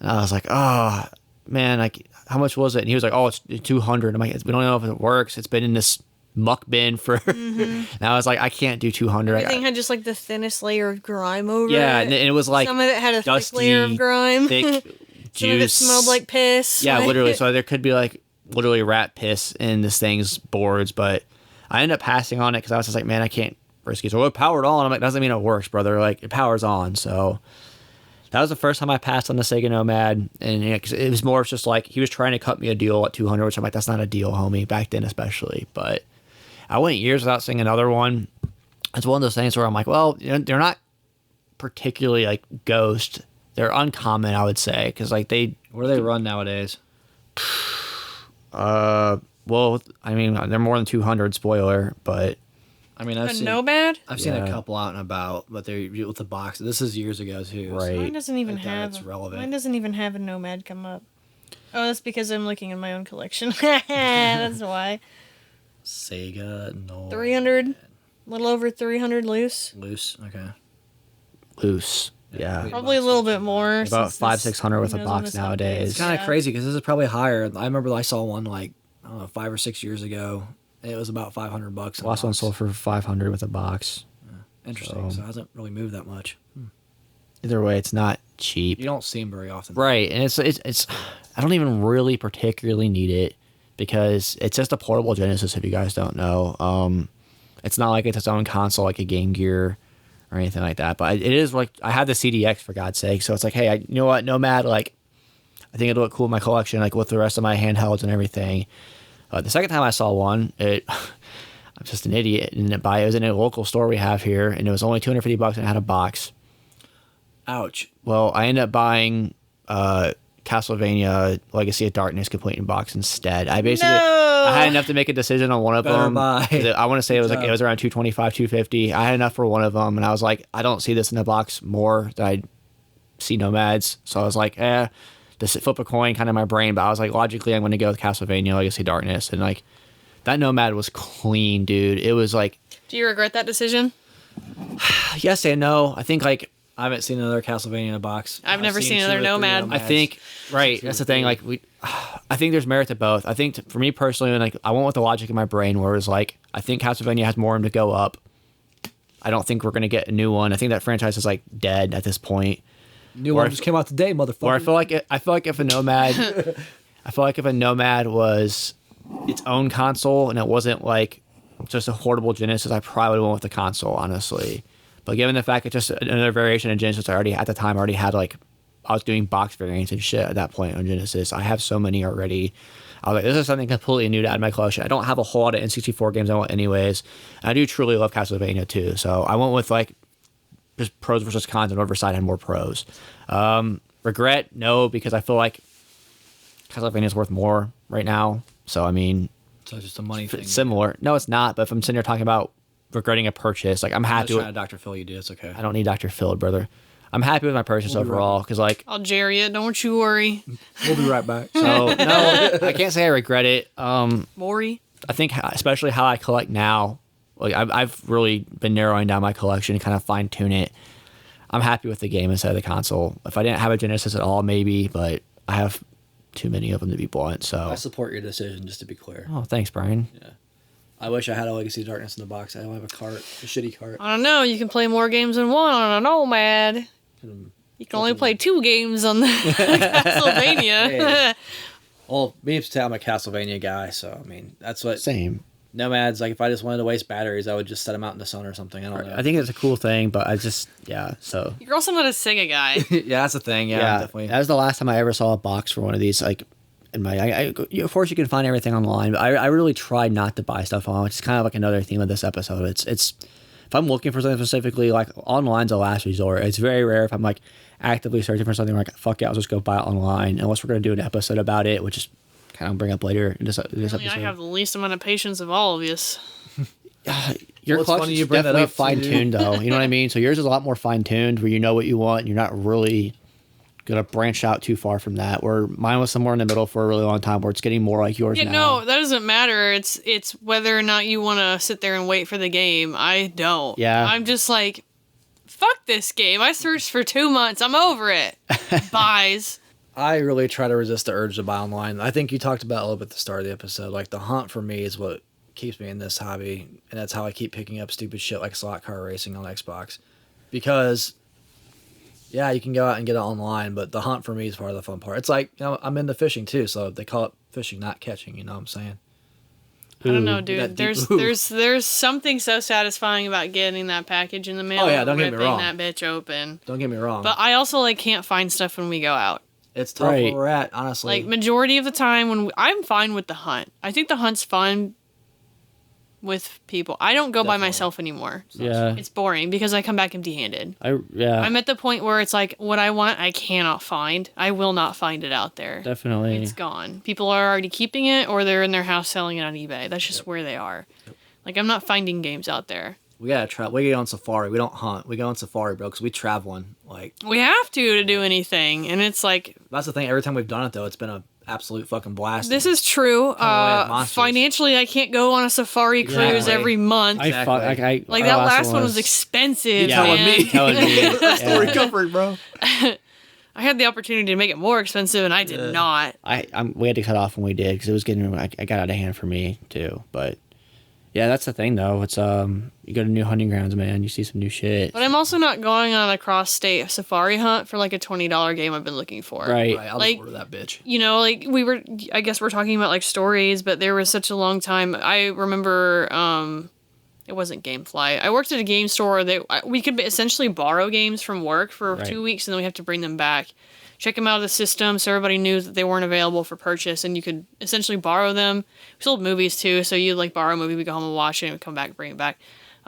S1: And I was like, oh man, like how much was it? And he was like, oh, it's 200. I'm like, we don't know if it works. It's been in this muck bin for. And I was like, I can't do 200.
S3: Everything had just like the thinnest layer of grime over
S1: Yeah,
S3: it.
S1: and it was like
S3: Some of it had a
S1: dusty,
S3: thick layer of grime.
S1: thick
S3: Some of it
S1: juice.
S3: smelled like piss.
S1: Yeah,
S3: like-
S1: literally. So there could be like literally rat piss in this thing's boards, but I ended up passing on it because I was just like, man, I can't risk it. So it powered on. I'm like, doesn't mean it works, brother. Like it powers on. So that was the first time I passed on the Sega Nomad, and yeah, 'cause it was more of just like he was trying to cut me a deal at 200, which I'm like, that's not a deal, homie. Back then, especially, but I went years without seeing another one. It's one of those things where I'm like, well, you know, they're not particularly like ghost. They're uncommon, I would say, because like they.
S2: What do they run nowadays?
S1: Well, I mean, they're more than 200. Spoiler, but
S2: I mean,
S3: A Nomad?
S2: I've seen
S1: Yeah.
S2: a couple out and about, but they're with the box. This is years ago too. so-
S1: Right.
S3: Mine doesn't even
S2: I doubt
S3: have.
S2: it's relevant.
S3: Mine doesn't even have a Nomad come up. Oh, that's because I'm looking in my own collection. That's why.
S2: Sega, no.
S3: 300, a little over 300 loose.
S2: Loose. Okay.
S1: loose. Yeah.
S3: Probably a little bit more.
S1: About
S3: since
S1: 500-600 with
S3: who
S1: a
S3: knows when
S1: box
S3: this
S1: nowadays.
S2: It's kind of
S3: Yeah.
S2: crazy because this is probably higher. I remember I saw one like I don't know 5 or 6 years ago. It was about $500.
S1: The last one sold for 500 with a box.
S2: Interesting. So it hasn't really moved that much.
S1: Either way, it's not cheap.
S2: You don't see them very often.
S1: Right, and it's I don't even really particularly need it because it's just a portable Genesis. If you guys don't know, it's not like it's its own console like a Game Gear or anything like that. But it is like I have the CDX for God's sake, so it's like, hey, you know what, Nomad, like I think it'll look cool in my collection, like with the rest of my handhelds and everything. The second time I saw one, I'm just an idiot and didn't buy it. It was in a local store we have here, and it was only $250 and it had a box.
S2: Ouch.
S1: Well, I ended up buying Castlevania Legacy of Darkness complete in box instead. I basically I had enough to make a decision on one of
S2: Better
S1: them.
S2: buy.
S1: I want to say it was
S2: Good
S1: like it
S2: job.
S1: was around 225, 250. I had enough for one of them, and I was like, I don't see this in the box more than I see Nomads. So I was like, just flip a coin, kind of my brain. But I was like, logically, I'm going to go with Castlevania Legacy of Darkness, and like that Nomad was clean, dude. It was like
S3: Do you regret that decision?
S1: yes and no. I think like.
S2: I haven't seen another Castlevania in a box.
S3: I've never seen
S2: two
S3: another
S2: or three
S3: Nomad.
S1: I
S2: Nomads.
S1: think right. That's the thing. Like I think there's merit to both. I think for me personally, like I went with the logic in my brain, where it's like I think Castlevania has more room to go up. I don't think we're gonna get a new one. I think that franchise is like dead at this point.
S2: New
S1: Or
S2: one
S1: if-
S2: just came out today, motherfucker.
S1: Or I feel like if a Nomad, was its own console and it wasn't like just a portable Genesis, I probably went with the console, honestly. But given the fact it's just another variation of Genesis, I already had like, I was doing box variants and shit at that point on Genesis. I have so many already. I was like, this is something completely new to add to my collection. I don't have a whole lot of N64 games I want anyways. And I do truly love Castlevania too. So I went with like just pros versus cons, and whatever side had more pros. Regret, no, because I feel like Castlevania is worth more right now. So I mean,
S2: so it's just a money thing.
S1: it's similar. No, it's not. But if I'm sitting here talking about regretting a purchase, like I'm
S2: I was
S1: happy
S2: trying
S1: with.
S2: to Dr. Phil you, dude. It's okay.
S1: I don't need Dr. Phil, brother. I'm happy with my purchase
S2: We'll be right
S1: overall because like
S3: I'll jerry it. Don't you worry.
S2: We'll be right back.
S1: so no, I can't say I regret it.
S3: Maury.
S1: I think especially how I collect now, like I've really been narrowing down my collection and kind of fine tune it. I'm happy with the game instead of the console. If I didn't have a Genesis at all, maybe, but I have too many of them to be blunt. So
S2: I support your decision, just to be clear.
S1: oh, thanks, Brian.
S2: I wish I had a Legacy of Darkness in the box. I don't have a cart, a shitty cart.
S3: I don't know. You can play more games than one on a Nomad. You can only play 2 games on the Castlevania.
S2: Hey. Well, me and I'm a Castlevania guy, so I mean that's what
S1: Same.
S2: Nomads. Like if I just wanted to waste batteries, I would just set them out in the sun or something. I don't know.
S1: I think it's a cool thing, but I just So
S3: You're also not a Sega guy.
S2: yeah, that's the thing. Yeah, definitely.
S1: that was the last time I ever saw a box for one of these. Like, in my, of course you can find everything online, but I really tried not to buy stuff online, which is kind of like another theme of this episode. It's if I'm looking for something specifically, like online's a last resort. It's very rare if I'm like actively searching for something like fuck it, I'll just go buy it online. Unless we're gonna do an episode about it, which is kind of bring up later in this episode.
S3: I have the least amount of patience of all of us.
S1: Your
S2: Well, it's funny
S1: collection's
S2: you bring that
S1: definitely
S2: up, too.
S1: fine tuned though. You know what I mean? So yours is a lot more fine tuned, where you know what you want. And you're not really gonna branch out too far from that. Where mine was somewhere in the middle for a really long time, where it's getting more like yours
S3: Yeah,
S1: now.
S3: no, that doesn't matter. It's whether or not you want to sit there and wait for the game. I don't.
S1: Yeah.
S3: I'm just like, fuck this game. I searched for 2 months. I'm over it. Buys.
S2: I really try to resist the urge to buy online. I think you talked about a little bit at the start of the episode. Like the hunt for me is what keeps me in this hobby, and that's how I keep picking up stupid shit like slot car racing on Xbox. Because, yeah, you can go out and get it online, but the hunt for me is part of the fun part. It's like, I'm into fishing too, so they call it fishing, not catching. You know what I'm saying?
S3: I don't know, dude. There's something so satisfying about getting that package in the mail.
S2: Oh yeah, don't get me wrong.
S3: Ripping that bitch open.
S2: Don't get me wrong.
S3: But I also can't find stuff when we go out.
S2: It's tough where we're at, honestly.
S3: Majority of the time I'm fine with the hunt. I think the hunt's fun with people. I don't go by myself anymore.
S1: Yeah.
S3: It's boring because I come back empty-handed.
S1: Yeah.
S3: I'm at the point where it's like, what I want, I cannot find. I will not find it out there.
S1: Definitely.
S3: It's gone. People are already keeping it or they're in their house selling it on eBay. That's just where they are. Yep. I'm not finding games out there.
S2: We gotta travel. We go on safari. We don't hunt. We go on safari, bro, because we traveling.
S3: We have to do anything, and it's like...
S2: That's the thing. Every time we've done it, though, it's been a absolute fucking blast.
S3: This is true. Financially, I can't go on a safari cruise every month.
S2: Exactly.
S3: That last one was expensive.
S1: Telling me.
S2: That's the recovery, bro.
S3: I had the opportunity to make it more expensive, and I did not.
S1: We had to cut off when we did because it was getting. I got out of hand for me too. But yeah, that's the thing though. It's you go to new hunting grounds, man. You see some new shit.
S3: But I'm also not going on a cross-state safari hunt for a $20 game I've been looking for.
S1: Right.
S2: I'll just order that bitch.
S3: I guess we're talking about stories, but there was such a long time. I remember it wasn't GameFly. I worked at a game store that we could essentially borrow games from work for 2 weeks, and then we have to bring them back, check them out of the system, so everybody knew that they weren't available for purchase, and you could essentially borrow them. We sold movies too, so you borrow a movie, we go home and watch it, and we come back, bring it back.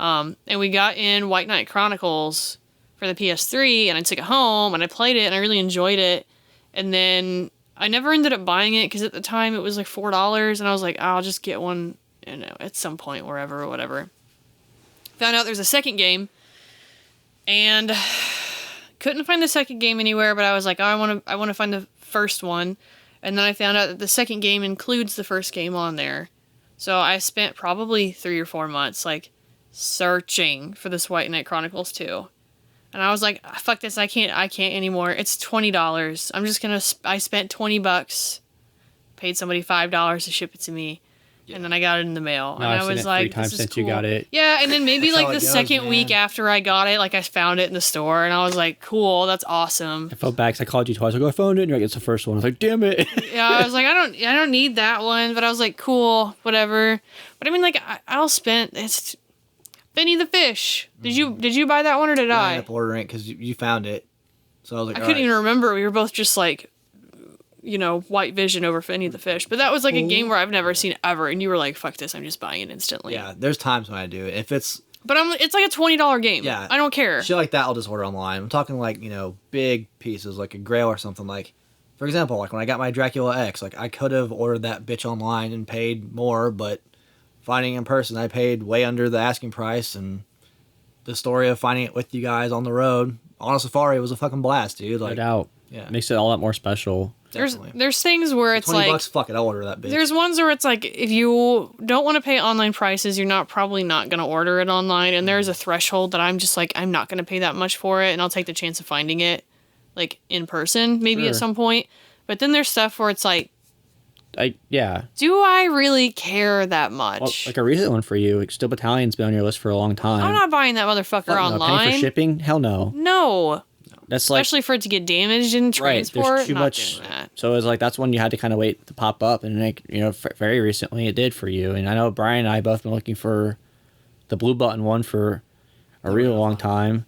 S3: And we got in White Knight Chronicles for the PS3, and I took it home, and I played it, and I really enjoyed it. And then I never ended up buying it, because at the time it was $4, and I was like, I'll just get one, at some point, wherever or whatever. Found out there's a second game, and couldn't find the second game anywhere, but I was like, I want to find the first one. And then I found out that the second game includes the first game on there. So I spent probably 3 or 4 months, searching for this White Knight Chronicles 2. And I was like, fuck this, I can't anymore. It's $20. I spent $20, paid somebody $5 to ship it to me. Yeah. And then I got it in the mail.
S1: No,
S3: and
S1: I've
S3: I was
S1: seen it
S3: like,
S1: 3 times
S3: this is
S1: since
S3: cool.
S1: you got it.
S3: Yeah, and then maybe the second
S2: man.
S3: week after I got it, I found it in the store, and I was like, cool, that's awesome.
S1: I felt bad because I called you twice. I found it, and you're like, it's the first one. I was like, damn it.
S3: Yeah, I was like, I don't need that one, but I was like, cool, whatever. But I mean, I'll spend, it's Benny the Fish. Did you buy that one, or did I?
S2: I ended up ordering it because you found it. So I was like,
S3: I couldn't even remember. We were both just white vision over Finny the Fish. But that was a game where I've never seen ever, and you were like, fuck this, I'm just buying it instantly.
S2: Yeah, there's times when I do it. If it's...
S3: But it's like a $20 game.
S2: Yeah.
S3: I don't care.
S2: Shit like that, I'll just order online. I'm talking big pieces, like a Grail or something. For example, when I got my Dracula X, I could have ordered that bitch online and paid more, but finding it in person, I paid way under the asking price, and the story of finding it with you guys on the road on a safari was a fucking blast, dude.
S1: No doubt.
S2: Yeah.
S1: Makes it all that more special.
S3: There's things where it's
S2: $20, fuck it, I'll order that bitch.
S3: There's ones where it's if you don't want to pay online prices, you're probably not going to order it online, and there's a threshold that I'm just I'm not going to pay that much for it, and I'll take the chance of finding it in person maybe at some point. But then there's stuff where it's
S1: yeah.
S3: Do I really care that much?
S1: Well, a recent one for you, Steel Battalion's been on your list for a long time.
S3: I'm not buying that motherfucker online.
S1: Penny for shipping? Hell no.
S3: No.
S1: That's
S3: especially for it to get damaged in transport.
S1: There's too much. So it's that's one you had to kind of wait to pop up, and very recently it did for you. And I know Brian and I both been looking for the blue button one for a real long time.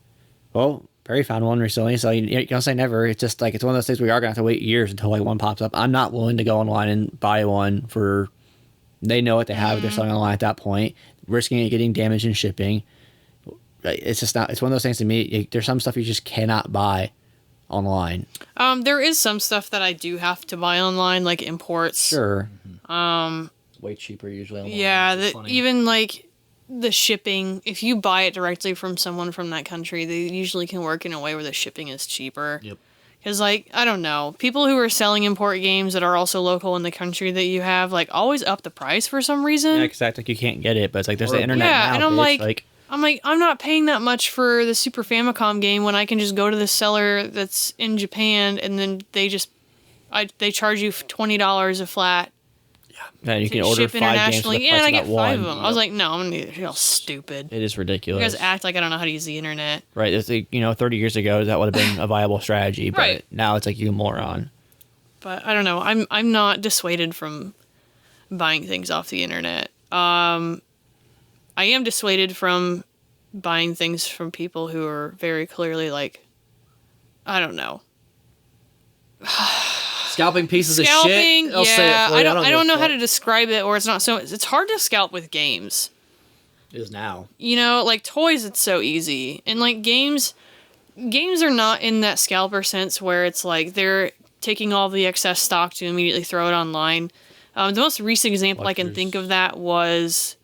S1: Well, Perry found one recently, so you can't say never. It's just it's one of those things we are gonna have to wait years until one pops up. I'm not willing to go online and buy one for. They know what they have. They're selling online at that point, risking it getting damaged in shipping. It's just not. It's one of those things to me. There's some stuff you just cannot buy online.
S3: There is some stuff that I do have to buy online, like imports.
S1: Sure.
S2: Way cheaper usually online.
S3: Yeah, even the shipping. If you buy it directly from someone from that country, they usually can work in a way where the shipping is cheaper.
S2: Yep.
S3: Because I don't know, people who are selling import games that are also local in the country that you have always up the price for some reason.
S1: Yeah, because you can't get it, but it's there's the internet now.
S3: Yeah, and I'm not paying that much for the Super Famicom game when I can just go to the seller that's in Japan, and then they charge you $20 a flat
S1: Yeah, you can
S3: to
S1: order
S3: ship
S1: 5 games for the
S3: internationally.
S1: price
S3: Yeah, and I
S1: of
S3: get
S1: that
S3: 5
S1: one.
S3: of them. I was like, no, I'm gonna be all stupid.
S1: It is
S3: You
S1: ridiculous.
S3: guys act like I don't know how to use the internet.
S1: Right. It's like, 30 years ago, that would have been a viable strategy. But
S3: Right.
S1: now it's like, you moron.
S3: But I don't know. I'm not dissuaded from buying things off the internet. I am dissuaded from buying things from people who are very clearly like, I don't know.
S2: Scalping pieces of
S3: Scalping,
S2: shit. I'll say it
S3: yeah.
S2: for you.
S3: I don't know how
S2: to.
S3: to describe it, or it's not so. It's hard to scalp with games.
S2: It is now.
S3: Like toys, it's so easy, and like games are not in that scalper sense where it's like they're taking all the excess stock to immediately throw it online. The most recent example I can think of that was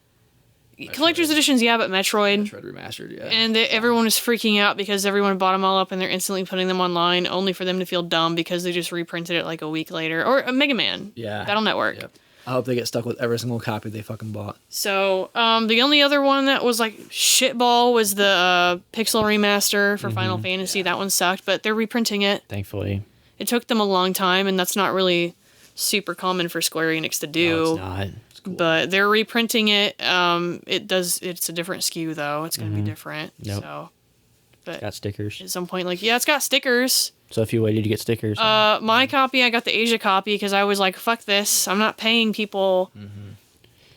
S3: collector's editions, yeah, but Metroid.
S2: Metroid Remastered, yeah.
S3: And everyone was freaking out because everyone bought them all up and they're instantly putting them online, only for them to feel dumb because they just reprinted it like a week later. Or a Mega Man.
S2: Yeah.
S3: Battle Network.
S2: Yep. I hope they get stuck with every single copy they fucking bought.
S3: So, the only other one that was like shitball was the Pixel remaster for Final Fantasy. That one sucked, but they're reprinting it.
S1: Thankfully.
S3: It took them a long time, and that's not really super common for Square Enix to do.
S1: No, it's not. It's cool.
S3: But they're reprinting it. It's a different SKU though. It's gonna be different.
S1: Yep.
S3: So, but
S1: Got stickers.
S3: at some point, like, yeah, it's got stickers.
S1: So if you waited to get stickers.
S3: My copy, I got the Asia copy because I was like, fuck this. I'm not paying people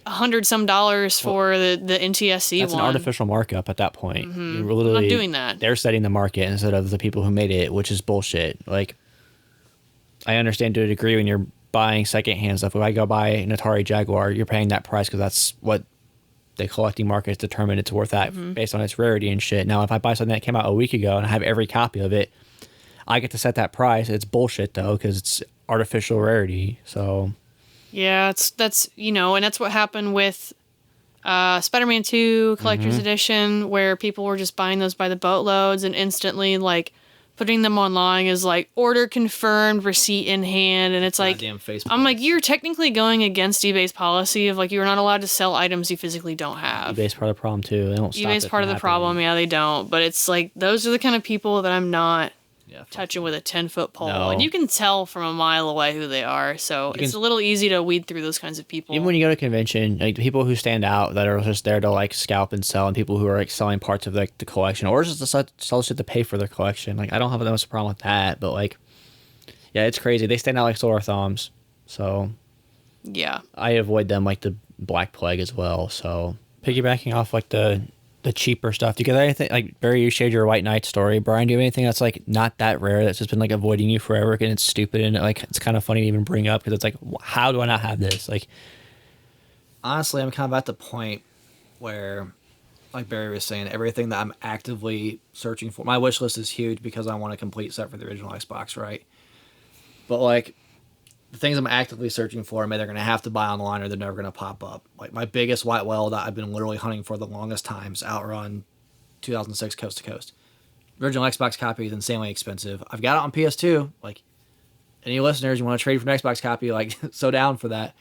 S3: $100 for the NTSC
S1: that's
S3: one.
S1: an artificial markup at that point. You're
S3: I'm
S1: literally
S3: not doing that.
S1: They're setting the market instead of the people who made it, which is bullshit. Like, I understand to a degree when you're buying secondhand stuff. If I go buy an Atari Jaguar, you're paying that price because that's what the collecting market has determined it's worth at based on its rarity and shit. Now, if I buy something that came out a week ago and I have every copy of it, I get to set that price. It's bullshit though because it's artificial rarity. So
S3: Yeah, that's and that's what happened with Spider-Man 2 Collector's Edition, where people were just buying those by the boatloads and instantly like putting them online as like order confirmed, receipt in hand, and it's like I'm like, you're technically going against eBay's policy of like you're not allowed to sell items you physically don't have.
S1: eBay's part of the problem too. They don't stop
S3: eBay's
S1: it
S3: part
S1: from
S3: of the
S1: happening.
S3: problem, yeah, they don't. But it's like those are the kind of people that I'm not touching with a 10-foot pole.
S1: No.
S3: And you can tell from a mile away who they are, so it's a little easy to weed through those kinds of people.
S1: Even when you go to a convention, like the people who stand out that are just there to like scalp and sell, and people who are like selling parts of like the collection, or just to sell shit to pay for their collection. Like I don't have that much problem with that, but like, yeah, it's crazy. They stand out like sore thumbs. So
S3: Yeah.
S1: I avoid them like the Black Plague as well. So piggybacking off like the cheaper stuff. Do you get anything like Barry? You shared your White Knight story, Brian. Do you have anything that's like not that rare that's just been like avoiding you forever and it's stupid and like it's kind of funny to even bring up because it's like, how do I not have this? Like,
S2: honestly, I'm kind of at the point where, like Barry was saying, everything that I'm actively searching for. My wish list is huge because I want a complete set for the original Xbox, right? But like the things I'm actively searching for, I'm either going to have to buy online or they're never going to pop up. Like my biggest white whale that I've been literally hunting for the longest time is Outrun 2006 Coast to Coast. Original Xbox copy is insanely expensive. I've got it on PS2. Like any listeners, you want to trade for an Xbox copy, like so down for that.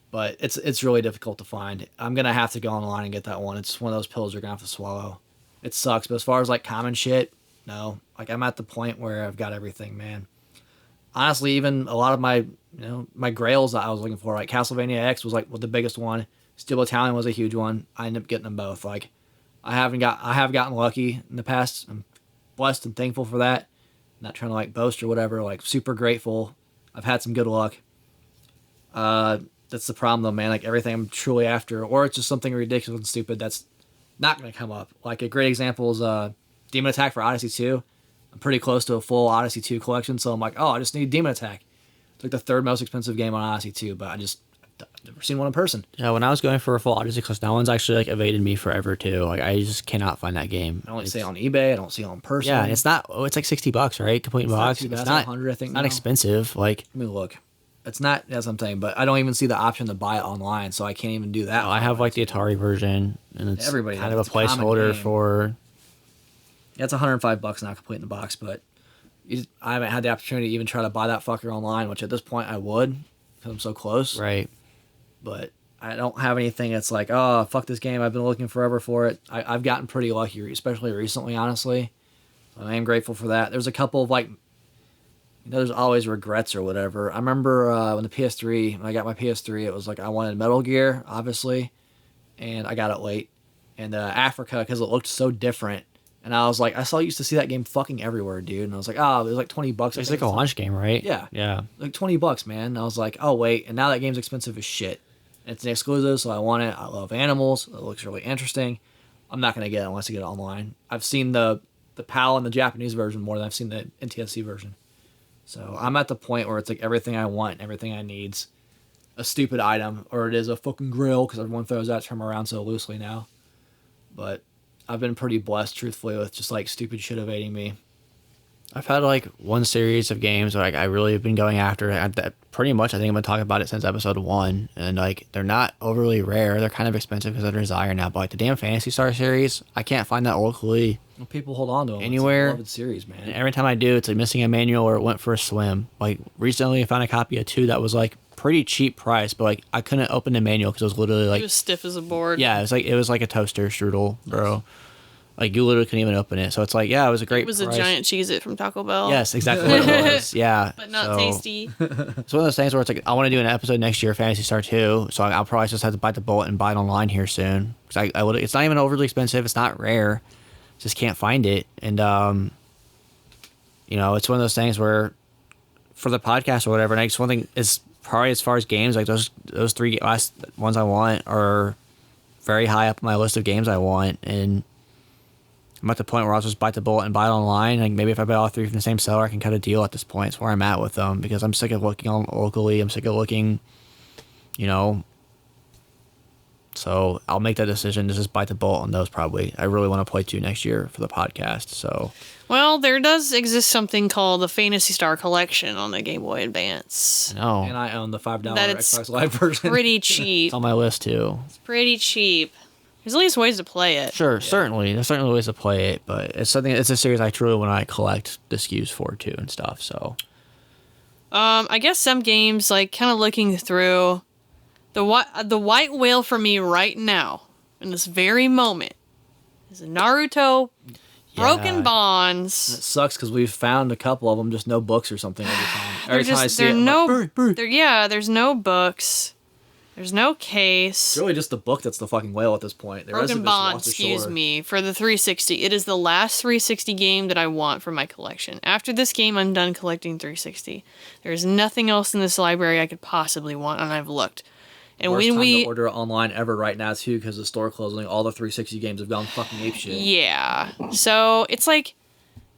S2: But it's really difficult to find. I'm going to have to go online and get that one. It's one of those pills you're going to have to swallow. It sucks. But as far as like common shit, no. Like I'm at the point where I've got everything, man. Honestly, even a lot of my, my grails that I was looking for, like Castlevania X was like the biggest one. Steel Battalion was a huge one. I ended up getting them both. Like, I have gotten lucky in the past. I'm blessed and thankful for that. Not trying to like boast or whatever. Like, super grateful. I've had some good luck. That's the problem though, man. Like everything I'm truly after, or it's just something ridiculous and stupid that's not going to come up. Like a great example is Demon Attack for Odyssey 2. I'm pretty close to a full Odyssey 2 collection, so I'm like, oh, I just need Demon Attack. It's like the third most expensive game on Odyssey 2, but I've never seen one in person.
S1: yeah, when I was going for a full Odyssey, because that one's actually like evaded me forever too. Like I just cannot find that game.
S2: I don't see it on eBay. I don't see it on person.
S1: Yeah, and it's not. Oh, it's like $60, right? Complete box.
S2: It's
S1: It's
S2: not
S1: not
S2: 100, I think.
S1: It's not
S2: now.
S1: expensive. Like
S2: Let me look. It's not. That's what I'm saying. But I don't even see the option to buy it online, so I can't even do that.
S1: I have like the Atari version, and it's
S2: Everybody
S1: kind
S2: does.
S1: of a
S2: It's a common
S1: placeholder
S2: game.
S1: for.
S2: Yeah, it's $105 now, complete in the box. But I haven't had the opportunity to even try to buy that fucker online, which at this point I would, because I'm so close.
S1: Right.
S2: But I don't have anything that's like, oh, fuck this game. I've been looking forever for it. I've gotten pretty lucky, especially recently, honestly. So I am grateful for that. There's a couple of like, there's always regrets or whatever. I remember when I got my PS3, it was like I wanted Metal Gear, obviously, and I got it late. And Africa, because it looked so different. And I was like, I used to see that game fucking everywhere, dude. And I was like, oh, it was like $20.
S1: It's like a launch game, right?
S2: Yeah.
S1: Yeah.
S2: Like $20, man. And I was like, oh, wait. And now that game's expensive as shit. And it's an exclusive, so I want it. I love animals. It looks really interesting. I'm not going to get it unless I get it online. I've seen the PAL and the Japanese version more than I've seen the NTSC version. So I'm at the point where it's like everything I want, everything I need's a stupid item, or it is a fucking grill, because everyone throws that term around so loosely now. But I've been pretty blessed, truthfully, with just like stupid shit evading me.
S1: I've had like one series of games like I really have been going after. Pretty much, I think I've been talking about it since episode 1, and like they're not overly rare. They're kind of expensive because of their desire now. But like the damn Phantasy Star series, I can't find that locally.
S2: Well, people hold on to them.
S1: Anywhere.
S2: It's a beloved series, man.
S1: And every time I do, it's like missing a manual or it went for a swim. Like recently, I found a copy of 2 that was like pretty cheap price, but like I couldn't open the manual because it was literally like
S3: It was stiff as a board.
S1: yeah, it was like a toaster strudel, bro. Like you literally couldn't even open it. So it's like, yeah, it was a great.
S3: It was
S1: price.
S3: a giant Cheez-It from Taco Bell.
S1: Yes, exactly what it was. Yeah,
S3: But not tasty.
S1: It's one of those things where it's like I want to do an episode next year, Phantasy Star 2. So I'll probably just have to bite the bullet and buy it online here soon. Because I would. It's not even overly expensive. It's not rare. Just can't find it. And it's one of those things where for the podcast or whatever. And I just one thing is probably as far as games, like those 3 last ones I want are very high up on my list of games I want. And I'm at the point where I'll just bite the bullet and buy it online. Like maybe if I buy all 3 from the same seller, I can cut a deal at this point. It's where I'm at with them because I'm sick of looking on locally. I'm sick of looking, So I'll make that decision to just bite the bullet on those probably. I really want to play 2 next year for the podcast. So.
S3: Well, there does exist something called the Phantasy Star Collection on the Game Boy Advance.
S1: No.
S2: And I own the $5
S3: It's
S2: Xbox Live version.
S3: pretty cheap.
S1: It's on my list too.
S3: It's pretty cheap. There's at least ways to play it.
S1: Sure, certainly. There's certainly ways to play it, but it's a series I truly want to collect the SKUs for too and stuff, so.
S3: I guess some games, like kind of looking through the white whale for me right now, in this very moment, is Naruto Broken Bonds.
S2: It sucks because we've found a couple of them, just no books or something every time. Every time I see it,
S3: there's no books. There's no case.
S2: It's really just the book that's the fucking whale at this point. The rest
S3: Broken
S2: of it's
S3: Bond,
S2: lost
S3: excuse
S2: ashore.
S3: me, for the 360. It is the last 360 game that I want for my collection. After this game, I'm done collecting 360. There's nothing else in this library I could possibly want, and I've looked. And
S2: Worst
S3: when
S2: time
S3: we
S2: to order it online ever right now too, because the store closing, all the 360 games have gone fucking apeshit.
S3: yeah, so it's like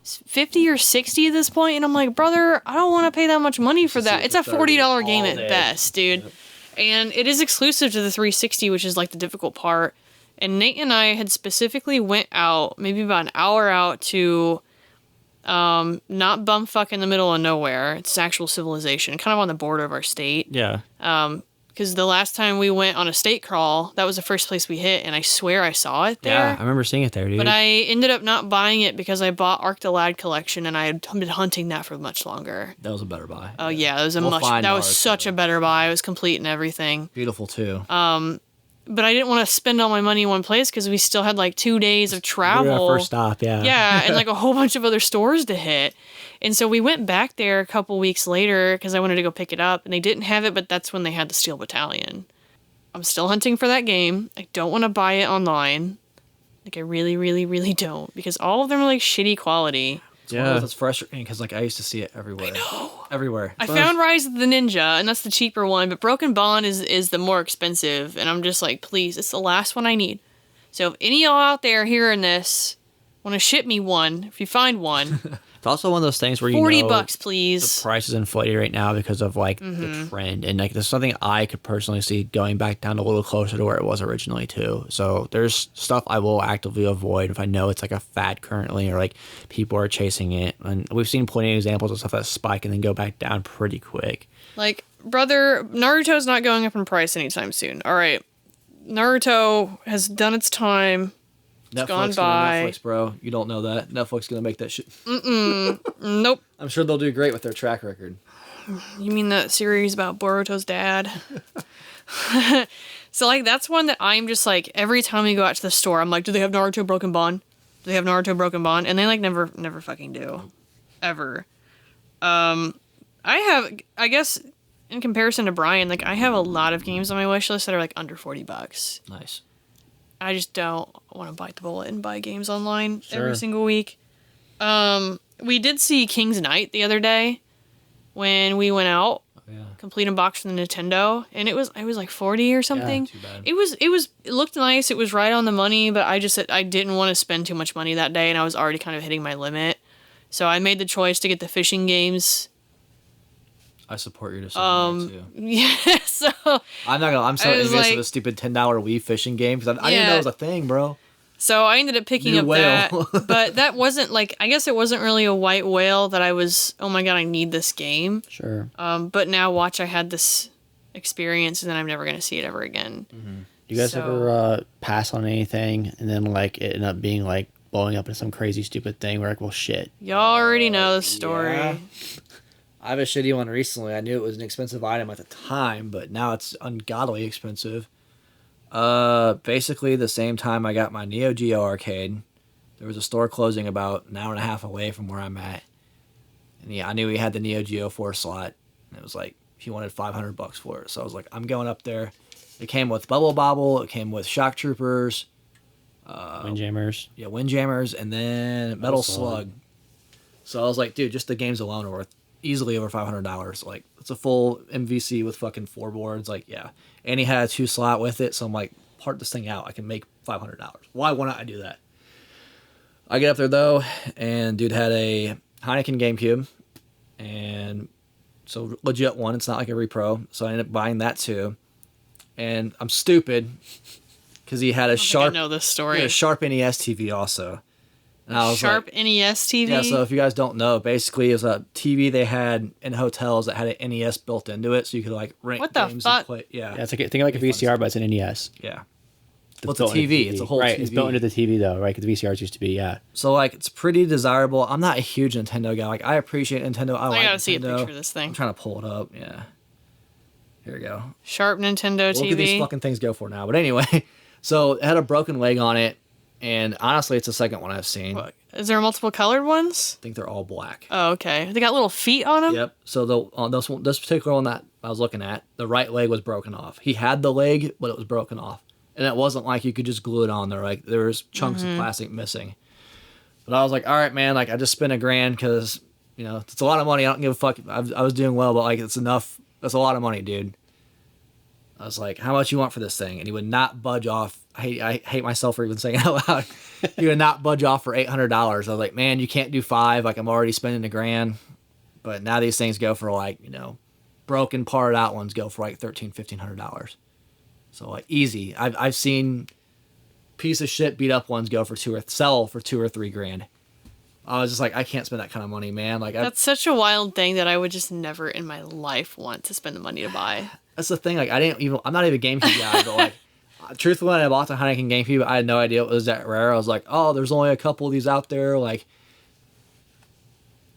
S3: 50 or 60 at this point, and I'm like, brother, I don't want to pay that much money for that. It's a $40 game at best, dude. Yep. And it is exclusive to the 360, which is like the difficult part. And Nate and I had specifically went out, maybe about an hour out to not bumfuck in the middle of nowhere. It's actual civilization, kind of on the border of our state.
S1: Yeah.
S3: Because the last time we went on a state crawl, that was the first place we hit, and I swear I saw it there.
S1: Yeah, I remember seeing it there, dude.
S3: But I ended up not buying it because I bought Arc the Lad collection, and I had been hunting that for much longer.
S2: That was a better buy.
S3: Oh yeah, it was such a better buy. It was complete and everything.
S2: Beautiful too.
S3: But I didn't want to spend all my money in one place because we still had like 2 days of travel.
S1: Our first stop, yeah.
S3: Yeah, and like a whole bunch of other stores to hit. And so we went back there a couple weeks later because I wanted to go pick it up, and they didn't have it, but that's when they had the Steel Battalion. I'm still hunting for that game. I don't want to buy it online. Like, I really, really, really don't, because all of them are like shitty quality.
S2: It's one of those that's frustrating because like I used to see it everywhere.
S3: I know.
S2: Everywhere.
S3: I found Rise of the Ninja, and that's the cheaper one, but Broken Bond is the more expensive, and I'm just like, please, it's the last one I need. So if any of y'all out there hearing this want to ship me one, if you find one,
S1: It's also one of those things where
S3: $40, please.
S1: The price is inflated right now because of like the trend, and like there's something I could personally see going back down a little closer to where it was originally too. So there's stuff I will actively avoid if I know it's like a fad currently or like people are chasing it, and we've seen plenty of examples of stuff that spike and then go back down pretty quick.
S3: Like, brother, Naruto's not going up in price anytime soon. All right, Naruto has done its time. It's gone by.
S2: Netflix, bro. You don't know that. Netflix gonna make that shit.
S3: Nope.
S2: I'm sure they'll do great with their track record.
S3: You mean that series about Boruto's dad? So, like, that's one that I'm just, like, every time we go out to the store, I'm like, do they have Naruto Broken Bond? Do they have Naruto Broken Bond? And they, like, never fucking do. Ever. I guess, in comparison to Brian, like, I have a lot of games on my wish list that are, like, under $40.
S2: Nice.
S3: I just don't want to bite the bullet and buy games online
S1: Sure.
S3: every single week. We did see King's Knight the other day when we went out.
S2: Oh, yeah.
S3: Complete unboxed from the Nintendo, and it was like 40 or something.
S2: Too bad.
S3: It looked nice. It was right on the money, but I didn't want to spend too much money that day, and I was already kind of hitting my limit. So I made the choice to get the fishing games.
S2: I support your decision there, too.
S3: Yeah, so
S2: I'm so
S3: I was
S2: envious
S3: like-
S2: of the stupid $10 Wii fishing game because I didn't know
S3: Yeah.
S2: it was a thing, bro.
S3: So I ended up picking
S2: New
S3: up
S2: whale.
S3: that, but that wasn't like, I guess it wasn't really a white whale that I was, oh my god, I need this game.
S1: Sure.
S3: But now watch, I had this experience and then I'm never going to see it ever again.
S1: You guys
S3: So-
S1: ever pass on anything and then like it ended up being like blowing up into some crazy stupid thing where like, well, shit.
S3: Y'all already know the story.
S2: yeah. I have a shitty one recently. I knew it was an expensive item at the time, but now it's ungodly expensive. Basically the same time I got my Neo Geo arcade, there was a store closing about an hour and a half away from where I'm at. And yeah, I knew he had the Neo Geo 4 slot. And it was like, he wanted $500 for it. So I was like, I'm going up there. It came with Bubble Bobble. It came with Shock Troopers.
S1: Windjammers.
S2: Yeah, Windjammers, and then Metal Slug. So I was like, dude, just the games alone are worth easily over $500. Like, it's a full MVC with fucking 4 boards. Like, yeah. And he had a 2 slot with it, so I'm like, part this thing out. I can make $500. Why wouldn't I do that? I get up there, though, and dude had a Heineken GameCube. And so legit one. It's not like a repro. So I ended up buying that, too. And I'm stupid, because he had a
S3: I
S2: sharp...
S3: know this
S2: He
S3: story.
S2: had a Sharp NES TV also. And I was
S3: Sharp
S2: like,
S3: NES TV.
S2: yeah, so if you guys don't know, basically it's a TV they had in hotels that had an NES built into it, so you could like rent
S3: What the
S2: games
S3: fuck?
S2: and play. Yeah,
S1: Yeah, it's like think of like a VCR, but it's an NES.
S2: yeah.
S1: It's
S2: Well, it's a
S1: built into
S2: TV.
S1: the
S2: It's a whole
S1: right.
S2: TV.
S1: It's built into the TV though, right? Because the VCRs used to be, yeah.
S2: So like it's pretty desirable. I'm not a huge Nintendo guy. Like I appreciate Nintendo. I like
S3: gotta see a
S2: Nintendo.
S3: picture of this thing.
S2: I'm trying to pull it up. Yeah. Here we go.
S3: Sharp Nintendo
S2: Look at these
S3: TV.
S2: fucking things go for now. But anyway, so it had a broken leg on it, and honestly, it's the second one I've seen.
S3: What? Is there multiple colored ones?
S2: I think they're all black.
S3: Oh, okay. They got little feet on them?
S2: Yep. So on this particular one that I was looking at, the right leg was broken off. He had the leg, but it was broken off, and it wasn't like you could just glue it on there. Like there was chunks of plastic missing. But I was like, all right, man. Like I just spent $1,000 because you know it's a lot of money. I don't give a fuck. I was doing well, but like it's enough. That's a lot of money, dude. I was like, how much you want for this thing? And he would not budge off. I hate myself for even saying it out loud. He would not budge off for $800. I was like, man, you can't do 5. Like I'm already spending $1,000. But now these things go for like, you know, broken parted out ones go for like $1,500. So like easy. I've seen piece of shit beat up ones go for sell for $2,000 or $3,000. I was just like, I can't spend that kind of money, man. Like
S3: That's such a wild thing that I would just never in my life want to spend the money to buy.
S2: that's the thing. Like I'm not even a GameCube guy, but like truthfully, when I bought the Heineken GameCube, I had no idea it was that rare. I was like, oh, there's only a couple of these out there. Like,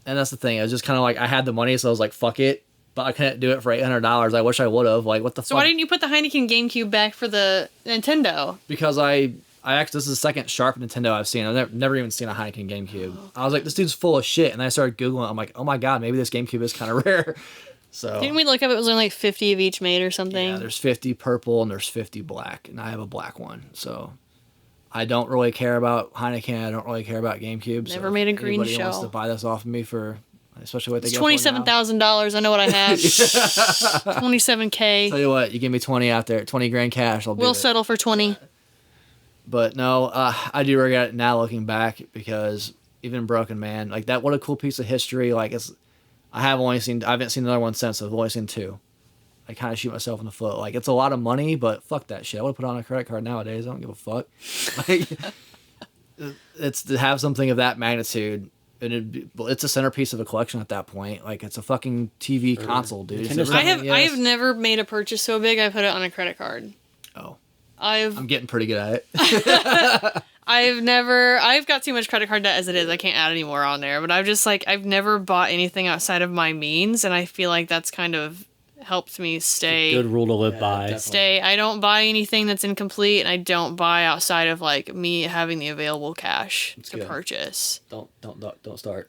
S2: and that's the thing. I was just kind of like, I had the money, so I was like, fuck it. But I couldn't do it for $800. I wish I would have. Like, what the
S3: So
S2: fuck?
S3: why didn't you put the Heineken GameCube back for the Nintendo?
S2: Because I actually, this is the second sharp Nintendo I've seen. I've never even seen a Heineken GameCube. I was like, this dude's full of shit. And then I started Googling. I'm like, oh my God, maybe this GameCube is kind of rare. So
S3: Didn't we look up it was only like 50 of each made or something?
S2: yeah, there's 50 purple and there's 50 black. And I have a black one. So I don't really care about Heineken. I don't really care about GameCube.
S3: Never
S2: so
S3: made a
S2: if
S3: green
S2: anybody wants
S3: shell.
S2: to buy this off of me for, especially what they
S3: It's
S2: go for now.
S3: $27,000. I know what I have.
S2: Tell
S3: $27K.
S2: you what, you give me 20 out there, 20 grand cash, I'll do
S3: We'll
S2: it.
S3: settle for 20.
S2: But no, I do regret it now looking back because even Broken Man, like that, what a cool piece of history. Like I haven't seen another one since. I've only seen 2. I kind of shoot myself in the foot. Like it's a lot of money, but fuck that shit. I would put it on a credit card nowadays. I don't give a fuck. Like, it's to have something of that magnitude. And it's a centerpiece of a collection at that point. Like it's a fucking TV console, dude.
S1: Nintendo's
S2: It's a-
S3: I have never made a purchase so big I put it on a credit card.
S2: Oh,
S3: I've
S2: I'm getting pretty good at it.
S3: I've got too much credit card debt as it is. I can't add any more on there. But I've never bought anything outside of my means, and I feel like that's kind of helped me stay.
S1: Good rule to live by.
S2: definitely.
S3: Stay. I don't buy anything that's incomplete, and I don't buy outside of like me having the available cash to
S2: good.
S3: purchase.
S2: Don't start.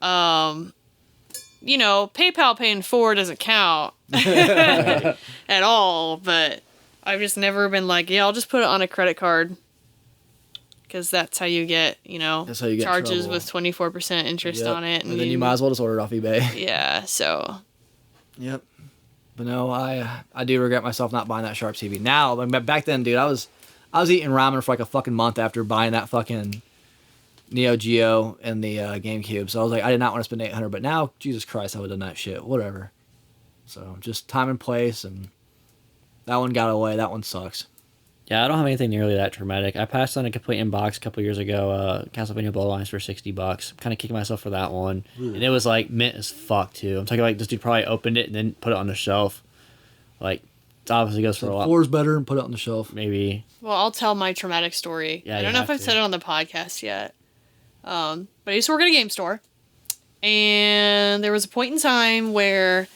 S3: PayPal paying forward doesn't count at all, but I've just never been like, yeah, I'll just put it on a credit card. Because that's how you get,
S2: That's how you get
S3: charges
S2: trouble.
S3: with 24% interest on it.
S2: And then you might as well just order it off eBay.
S3: Yeah, so.
S2: Yep. But no, I do regret myself not buying that Sharp TV. Now, but back then, dude, I was eating ramen for like a fucking month after buying that fucking Neo Geo and the GameCube. So I was like, I did not want to spend $800. But now, Jesus Christ, I would have done that shit. Whatever. So just time and place, and that one got away. That one sucks.
S1: Yeah, I don't have anything nearly that traumatic. I passed on a complete inbox a couple years ago, Castlevania Bloodlines for $60. I'm kind of kicking myself for that one. Ooh. And it was like mint as fuck too. I'm talking like this dude probably opened it and then put it on the shelf. Like, it obviously goes for a lot.
S2: Floor's better and put it on the shelf.
S1: Maybe.
S3: Well, I'll tell my traumatic story.
S1: Yeah,
S3: I don't know if I've said it on the podcast yet. But I used to work at a game store. And there was a point in time where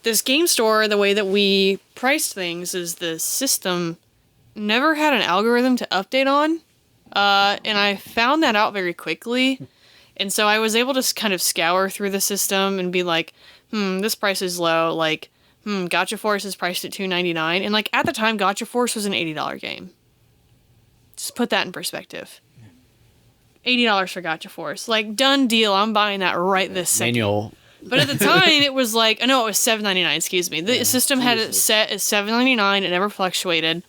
S3: this game store, the way that we priced things is the system never had an algorithm to update on, and I found that out very quickly, and so I was able to kind of scour through the system and be like, this price is low, like, Gotcha Force is priced at $2.99, and like at the time, Gotcha Force was an $80 game. Just put that in perspective. $80 for Gotcha Force, like done deal. I'm buying that right this second.
S1: Manual.
S3: But at the time, it was like, it was $7.99. Excuse me. The system had it set as $7.99. It never fluctuated.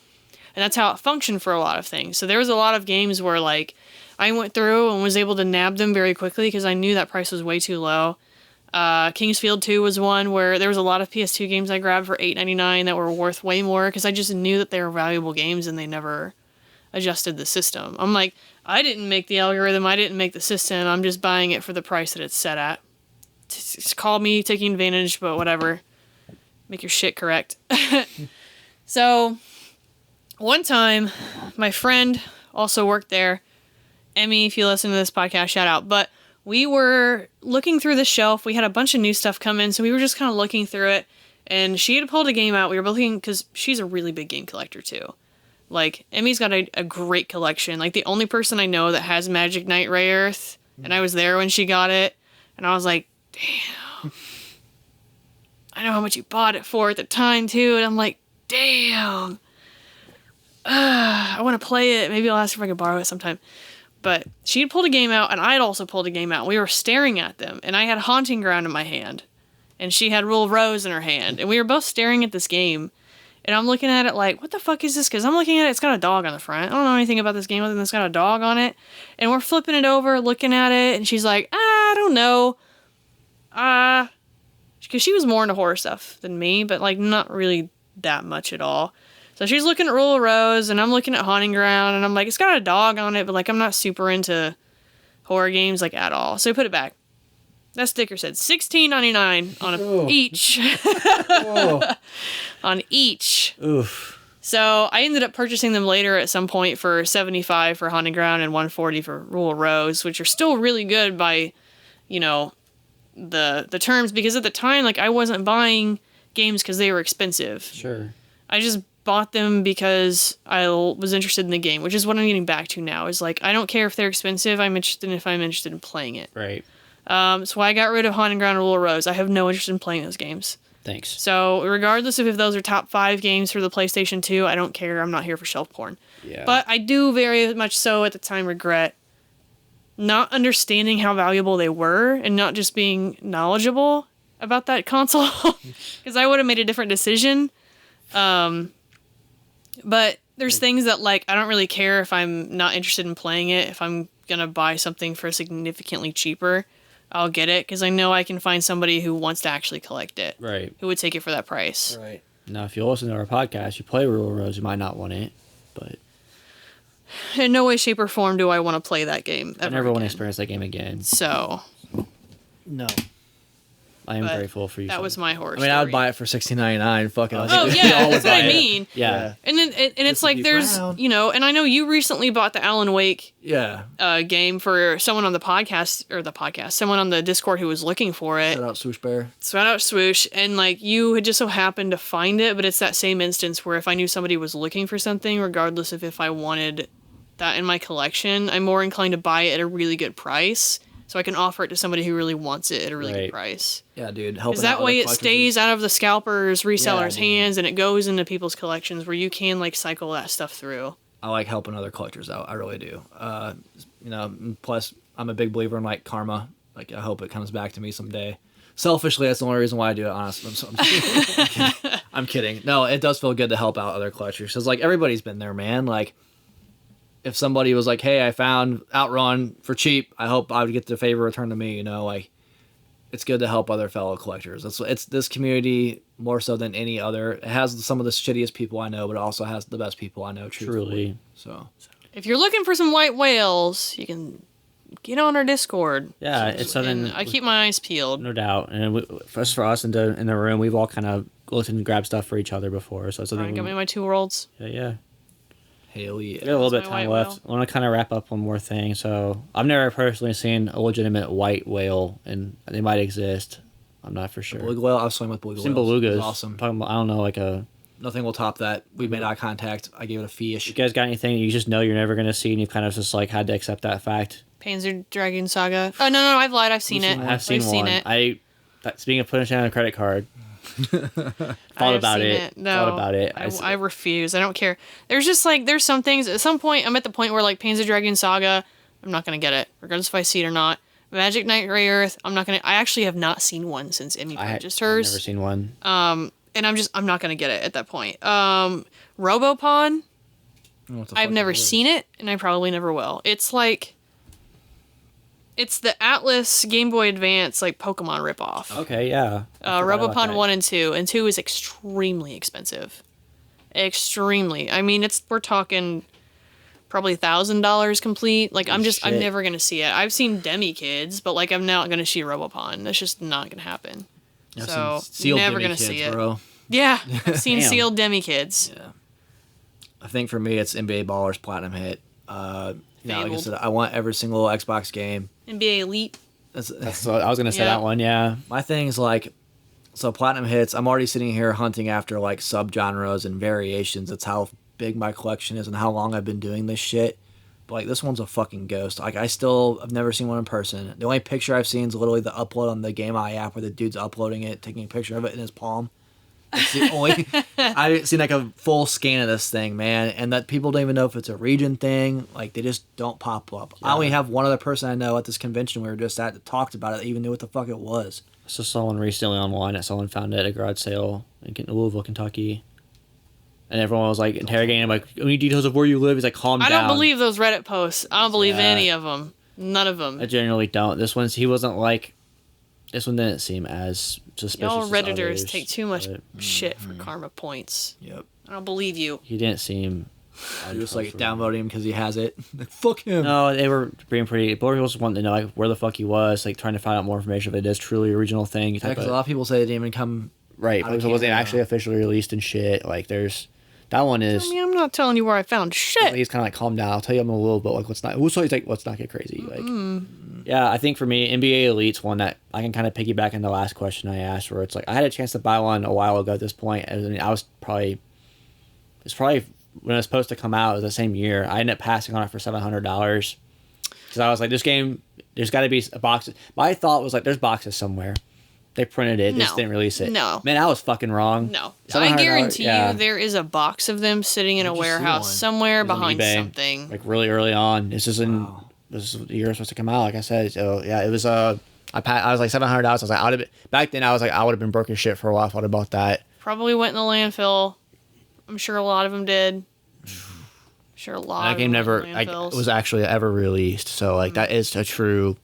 S3: And that's how it functioned for a lot of things. So there was a lot of games where, like, I went through and was able to nab them very quickly because I knew that price was way too low. King's Field 2 was one where there was a lot of PS2 games I grabbed for $8.99 that were worth way more because I just knew that they were valuable games and they never adjusted the system. I'm like, I didn't make the algorithm. I didn't make the system. I'm just buying it for the price that it's set at. Just call me taking advantage, but whatever. Make your shit correct. So... one time, my friend also worked there. Emmy, if you listen to this podcast, shout out. But we were looking through the shelf. We had a bunch of new stuff come in, so we were just kind of looking through it. And she had pulled a game out. We were looking, because she's a really big game collector, too. Like, Emmy's got a great collection. Like, the only person I know that has Magic Knight Ray Earth, and I was there when she got it, and I was like, damn. I know how much you bought it for at the time, too. And I'm like, damn. I want to play it. Maybe I'll ask if I could borrow it sometime. But she had pulled a game out, and I had also pulled a game out. We were staring at them, and I had Haunting Ground in my hand, and she had Rule Rose in her hand, and we were both staring at this game, and I'm looking at it like, what the fuck is this? Because I'm looking at it, it's got a dog on the front. I don't know anything about this game other than it's got a dog on it, and we're flipping it over, looking at it, and she's like, I don't know. Because she was more into horror stuff than me, but like not really that much at all. So she's looking at Rule of Rose, and I'm looking at Haunting Ground, and I'm like, it's got a dog on it, but like I'm not super into horror games like at all. So we put it back. That sticker said $16.99 on each. On each.
S1: Oof.
S3: So I ended up purchasing them later at some point for $75 for Haunting Ground and $140 for Rule of Rose, which are still really good by, the terms, because at the time, like, I wasn't buying games because they were expensive.
S1: Sure.
S3: I just bought them because I was interested in the game, which is what I'm getting back to now. Is like, I don't care if they're expensive. I'm interested if I'm interested in playing it.
S1: Right.
S3: So I got rid of Haunting Ground and Rule of Rose. I have no interest in playing those games.
S1: Thanks.
S3: So regardless of if those are top 5 games for the PlayStation 2, I don't care. I'm not here for shelf porn.
S1: Yeah.
S3: But I do very much so at the time regret not understanding how valuable they were and not just being knowledgeable about that console, because I would have made a different decision. But there's things that, like, I don't really care if I'm not interested in playing it. If I'm going to buy something for significantly cheaper, I'll get it, because I know I can find somebody who wants to actually collect it.
S1: Right.
S3: Who would take it for that price.
S2: Right.
S1: Now, if you listen to our podcast, you play Rule of Rose, you might not want it, but...
S3: In no way, shape, or form do I want to play that game ever
S1: I never want to
S3: again.
S1: experience that game again.
S3: So...
S2: No.
S1: I am
S3: But
S1: grateful for you.
S3: that was my horror
S2: I mean, I would
S3: story.
S2: buy it for $16.99. Fuck it.
S3: Oh, yeah, that's what I mean.
S1: Yeah.
S3: And then, and it's like,
S2: be
S3: there's,
S2: brown.
S3: and I know you recently bought the Alan Wake
S2: Yeah.
S3: game for someone on the podcast, someone on the Discord who was looking for it.
S2: Shout out Swoosh Bear.
S3: Shout out Swoosh. And like, you had just so happened to find it, but it's that same instance where if I knew somebody was looking for something, regardless of if I wanted that in my collection, I'm more inclined to buy it at a really good price so I can offer it to somebody who really wants it at a really good price.
S2: Yeah, dude.
S3: Because that way it stays out of the scalpers, resellers' hands, and it goes into people's collections where you can like cycle that stuff through.
S2: I like helping other collectors out. I really do. Plus I'm a big believer in like karma. Like I hope it comes back to me someday. Selfishly, that's the only reason why I do it. Honestly, I'm kidding. No, it does feel good to help out other collectors because like everybody's been there, man. Like if somebody was like, "Hey, I found Outrun for cheap. I hope I would get the favor returned to me." Like it's good to help other fellow collectors. It's this community more so than any other. It has some of the shittiest people I know, but it also has the best people I know. Truly. So
S3: if you're looking for some white whales, you can get on our Discord.
S1: Yeah, it's something.
S3: I keep my eyes peeled.
S1: No doubt. And for us in the room, we've all kind of looked and grabbed stuff for each other before. So it's something.
S3: Alright, got me my 2 worlds.
S1: Yeah.
S2: Hell yeah.
S1: We got a little bit of
S3: my
S1: time
S3: white
S1: left. I want to kind of wrap up one more thing. So I've never personally seen a legitimate white whale, and they might exist. I'm not for sure.
S2: Beluga whale. I was swimming with beluga
S1: Seen
S2: whales.
S1: belugas.
S2: It was awesome.
S1: Talking about, I don't know, like a.
S2: Nothing will top that. We made eye contact. I gave it a fish.
S1: You guys got anything you just know you're never going to see, and you've kind of just like had to accept that fact?
S3: Panzer Dragoon Saga. Oh no, I've lied. I've seen it.
S1: I've seen one. Speaking of putting it down on a credit card. Thought about it.
S3: I refuse. I don't care. There's just like there's some things. At some point, I'm at the point where like Panzer Dragoon Saga, I'm not gonna get it, regardless if I see it or not. Magic Knight Ray Earth, I'm not gonna. I actually have not seen one since Emmy purchased hers.
S1: I've never seen one.
S3: And I'm not gonna get it at that point. Robopon, I've never seen it, and I probably never will. It's like. It's the Atlas Game Boy Advance like Pokemon ripoff.
S1: Okay, yeah.
S3: Robopon 1 and 2, and 2 is extremely expensive. Extremely. I mean, we're talking probably $1,000 complete. Like I'm never gonna see it. I've seen Demi Kids, but like I'm not gonna see Robopon. That's just not gonna happen. So never gonna see it. Bro. Yeah, I've seen sealed Demi Kids.
S2: Yeah. I think for me, it's NBA Ballers Platinum Hit. Like I said, I want every single Xbox game.
S3: NBA Elite.
S1: That's I was gonna say that one. Yeah.
S2: My thing is like, so Platinum Hits. I'm already sitting here hunting after like subgenres and variations. That's how big my collection is and how long I've been doing this shit. But like this one's a fucking ghost. Like I've never seen one in person. The only picture I've seen is literally the upload on the Game Eye app where the dude's uploading it, taking a picture of it in his palm. It's the only I haven't seen like a full scan of this thing, man, and that people don't even know if it's a region thing. Like they just don't pop up. Yeah. I only have one other person I know at this convention we were just at that talked about it that even knew what the fuck it was.
S1: I saw someone recently online that someone found it at a garage sale in Louisville, Kentucky. And everyone was like interrogating him, like, any details of where you live? He's like, calm down.
S3: I don't believe those Reddit posts. I don't believe any of them. None of them.
S1: I generally don't. This one didn't seem as suspicious.
S3: Y'all Redditors
S1: as others,
S3: take too much shit for karma points.
S2: Yep.
S3: I don't believe you.
S1: He didn't seem.
S2: He was like downvoting him because he has it. Like, fuck him.
S1: No, they were being pretty. People just wanted to know like where the fuck he was, like trying to find out more information if it is truly a regional thing.
S2: Yeah, because a lot of people say it didn't even come.
S1: Right, because it wasn't actually officially released and shit. Like there's. That one is.
S3: I mean, I'm not telling you where I found shit.
S1: He's kind of like, calm down. I'll tell you I'm a little bit like, let's not. So he's like, let's not get crazy. Like, yeah, I think for me, NBA Elite's one that I can kind of piggyback in the last question I asked, where it's like I had a chance to buy one a while ago at this point. I mean, it's probably when it was supposed to come out. It was the same year. I ended up passing on it for $700 because I was like, this game, there's got to be a box. My thought was like, there's boxes somewhere. They printed it. They just didn't release it.
S3: No.
S1: Man, I was fucking wrong.
S3: No. I guarantee you there is a box of them sitting in a warehouse somewhere behind something.
S1: Like really early on. This is the year supposed to come out, like I said. So yeah, it was I was like $700. I was like, back then I was like, I would have been broke as shit for a while if I'd have bought that.
S3: Probably went in the landfill. I'm sure a lot of them did.
S1: That game never was actually ever released. So like that is a true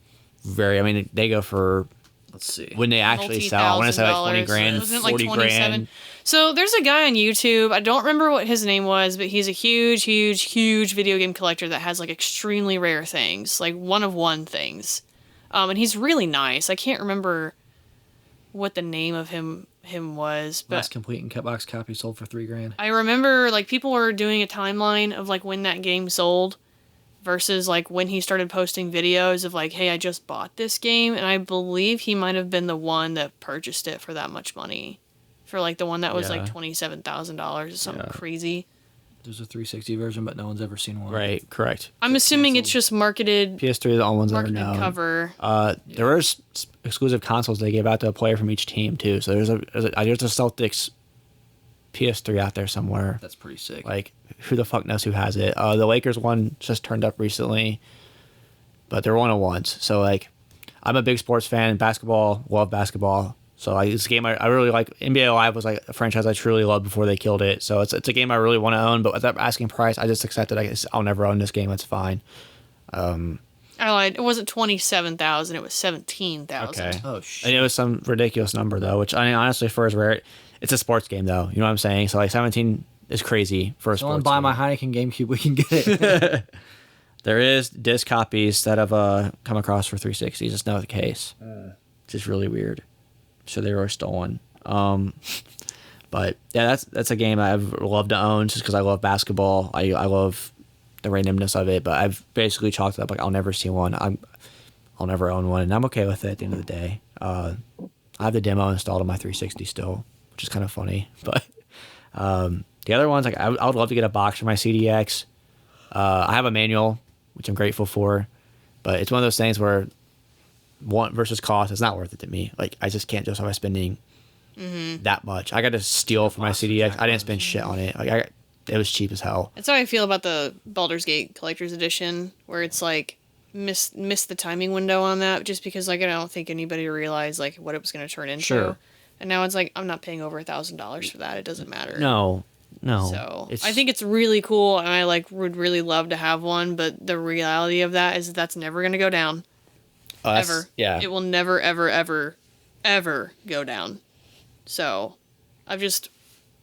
S1: they go for.
S2: Let's see.
S1: When they actually sell, I want to say like 20 grand,
S3: Wasn't it
S1: 40
S3: like
S1: grand.
S3: So there's a guy on YouTube. I don't remember what his name was, but he's a huge video game collector that has like extremely rare things, like one of one things. And he's really nice. I can't remember what the name of him was, but
S2: last complete and cut box copy sold for $3,000.
S3: I remember like people were doing a timeline of like when that game sold. Versus like when he started posting videos of like, hey, I just bought this game, and I believe he might have been the one that purchased it for that much money, for like the one that was like $27,000 or something crazy.
S2: There's a 360 version, but no one's ever seen one.
S1: Right, correct.
S3: I'm assuming it's just marketed
S1: PS3 are the only ones that are
S3: marketed
S1: known.
S3: cover.
S1: There is exclusive consoles they gave out to a player from each team too. So there's a Celtics PS3 out there somewhere.
S2: That's pretty sick.
S1: Like, who the fuck knows who has it? The Lakers one just turned up recently, but they're one of ones. So like, I'm a big sports fan. Love basketball. So like, this game I really like. NBA Live was like a franchise I truly loved before they killed it. So it's a game I really want to own. But with that asking price, I just accepted. I'll never own this game. It's fine.
S3: I lied. It wasn't 27,000. It was 17,000.
S1: Okay.
S2: Oh shit.
S1: And it was some ridiculous number though, which I mean, honestly, for as rare, it's a sports game though. You know what I'm saying? So like 17 is crazy for a
S2: Someone
S1: sports
S2: buy
S1: game.
S2: my Heineken GameCube, we can get it.
S1: There is disc copies that have come across for 360s. It's not the case. It's just really weird. So they were stolen. But yeah, that's a game I've loved to own just because I love basketball. I love the randomness of it. But I've basically chalked it up like I'll never see one. I'll never own one, and I'm okay with it at the end of the day. I have the demo installed on my 360 still, which is kind of funny. But the other ones, like I would love to get a box for my CDX. I have a manual, which I'm grateful for, but it's one of those things where want versus cost is not worth it to me. Like, I just can't justify spending that much. I got to steal for my CDX. I didn't spend shit on it. Like, it was cheap as hell.
S3: That's how I feel about the Baldur's Gate Collector's Edition, where it's like missed the timing window on that, just because like I don't think anybody realized like what it was going to turn into.
S1: Sure.
S3: And now it's like I'm not paying over $1,000 for that. It doesn't matter.
S1: No.
S3: So I think it's really cool, and I like would really love to have one. But the reality of that is that's never going to go down. Ever.
S1: Yeah.
S3: It will never, ever, ever, ever go down. So I've just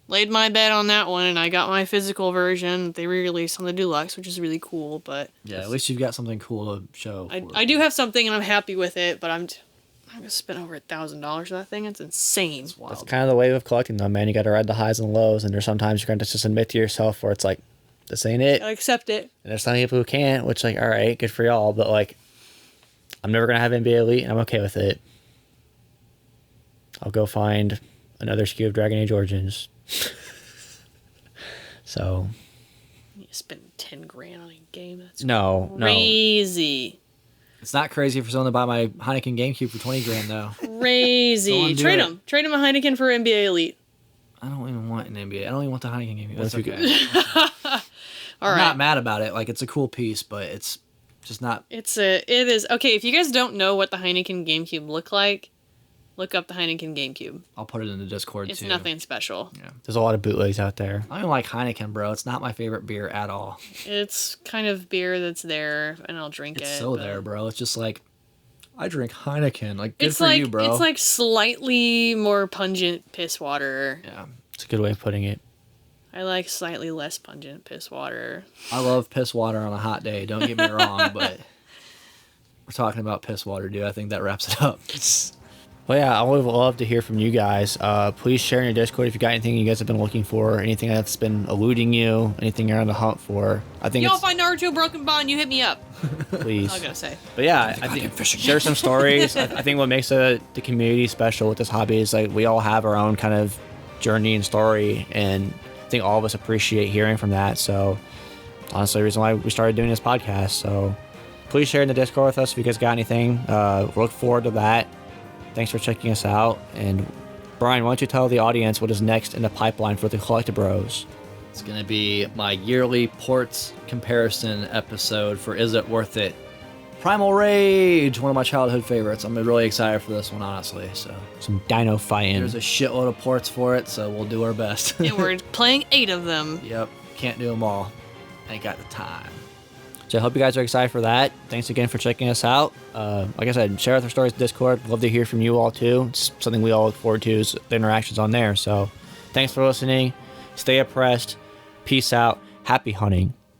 S3: laid my bet on that one, and I got my physical version that they re-released on the Deluxe, which is really cool. But
S2: Yeah, at least you've got something cool to show.
S3: I do have something, and I'm happy with it. But I'm gonna spend over $1,000 for that thing. It's insane.
S2: It's wild.
S1: That's kind of the way of collecting though, man. You got to ride the highs and lows, and there's sometimes you're going to just admit to yourself where it's like, this ain't it.
S3: I accept it.
S1: And there's some people who can't, which like, all right, good for y'all. But like, I'm never going to have NBA Elite, and I'm okay with it. I'll go find another SKU of Dragon Age Origins. So.
S3: You spend $10,000 on a game. That's
S1: No.
S3: crazy.
S2: It's not crazy for someone to buy my Heineken GameCube for $20,000 though.
S3: Crazy.
S2: Someone do
S3: Trade
S2: it.
S3: them. Trade them a Heineken for NBA Elite.
S2: I don't even want an NBA. I don't even want the Heineken GameCube.
S1: What
S2: That's
S1: if you
S2: okay.
S3: All
S2: I'm
S3: right.
S2: not mad about it. Like, it's a cool piece, but it's just not.
S3: It is. Okay, if you guys don't know what the Heineken GameCube look like, look up the Heineken GameCube.
S2: I'll put it in the Discord
S3: It's
S2: too.
S3: nothing special.
S2: Yeah.
S1: There's a lot of bootlegs out there.
S2: I don't even like Heineken, bro. It's not my favorite beer at all.
S3: It's kind of beer that's there, and I'll drink
S2: It's
S3: it.
S2: so
S3: but-
S2: there, bro. It's just like, I drink Heineken. Like, good
S3: It's
S2: for
S3: like
S2: you, bro.
S3: it's like slightly more pungent piss water.
S2: Yeah.
S1: It's a good way of putting it.
S3: I like slightly less pungent piss water.
S2: I love piss water on a hot day. Don't get me wrong, but we're talking about piss water, dude. I think that wraps it up.
S1: Well, yeah, I would love to hear from you guys. Please share in your Discord if you got anything you guys have been looking for, anything that's been eluding you, anything you're on the hunt for. I think
S3: Y'all
S1: it's
S3: find Naruto Broken Bond, you hit me up.
S1: please.
S3: All I gotta say.
S1: But yeah, I think share some stories. I think what makes the community special with this hobby is like we all have our own kind of journey and story, and I think all of us appreciate hearing from that. So honestly, the reason why we started doing this podcast. So please share in the Discord with us if you guys got anything. Look forward to that. Thanks for checking us out. And Brian, why don't you tell the audience what is next in the pipeline for the Collecti-Bros?
S2: It's going to be my yearly ports comparison episode for Is It Worth It? Primal Rage, one of my childhood favorites. I'm really excited for this one, honestly. So
S1: Some dino fighting.
S2: there's a shitload of ports for it, so we'll do our best.
S3: And we're playing 8 of them.
S2: Yep, can't do them all. Ain't got the time.
S1: So I hope you guys are excited for that. Thanks again for checking us out. Like I said, share our stories in Discord. Love to hear from you all too. It's something we all look forward to is the interactions on there. So thanks for listening. Stay oppressed. Peace out. Happy hunting.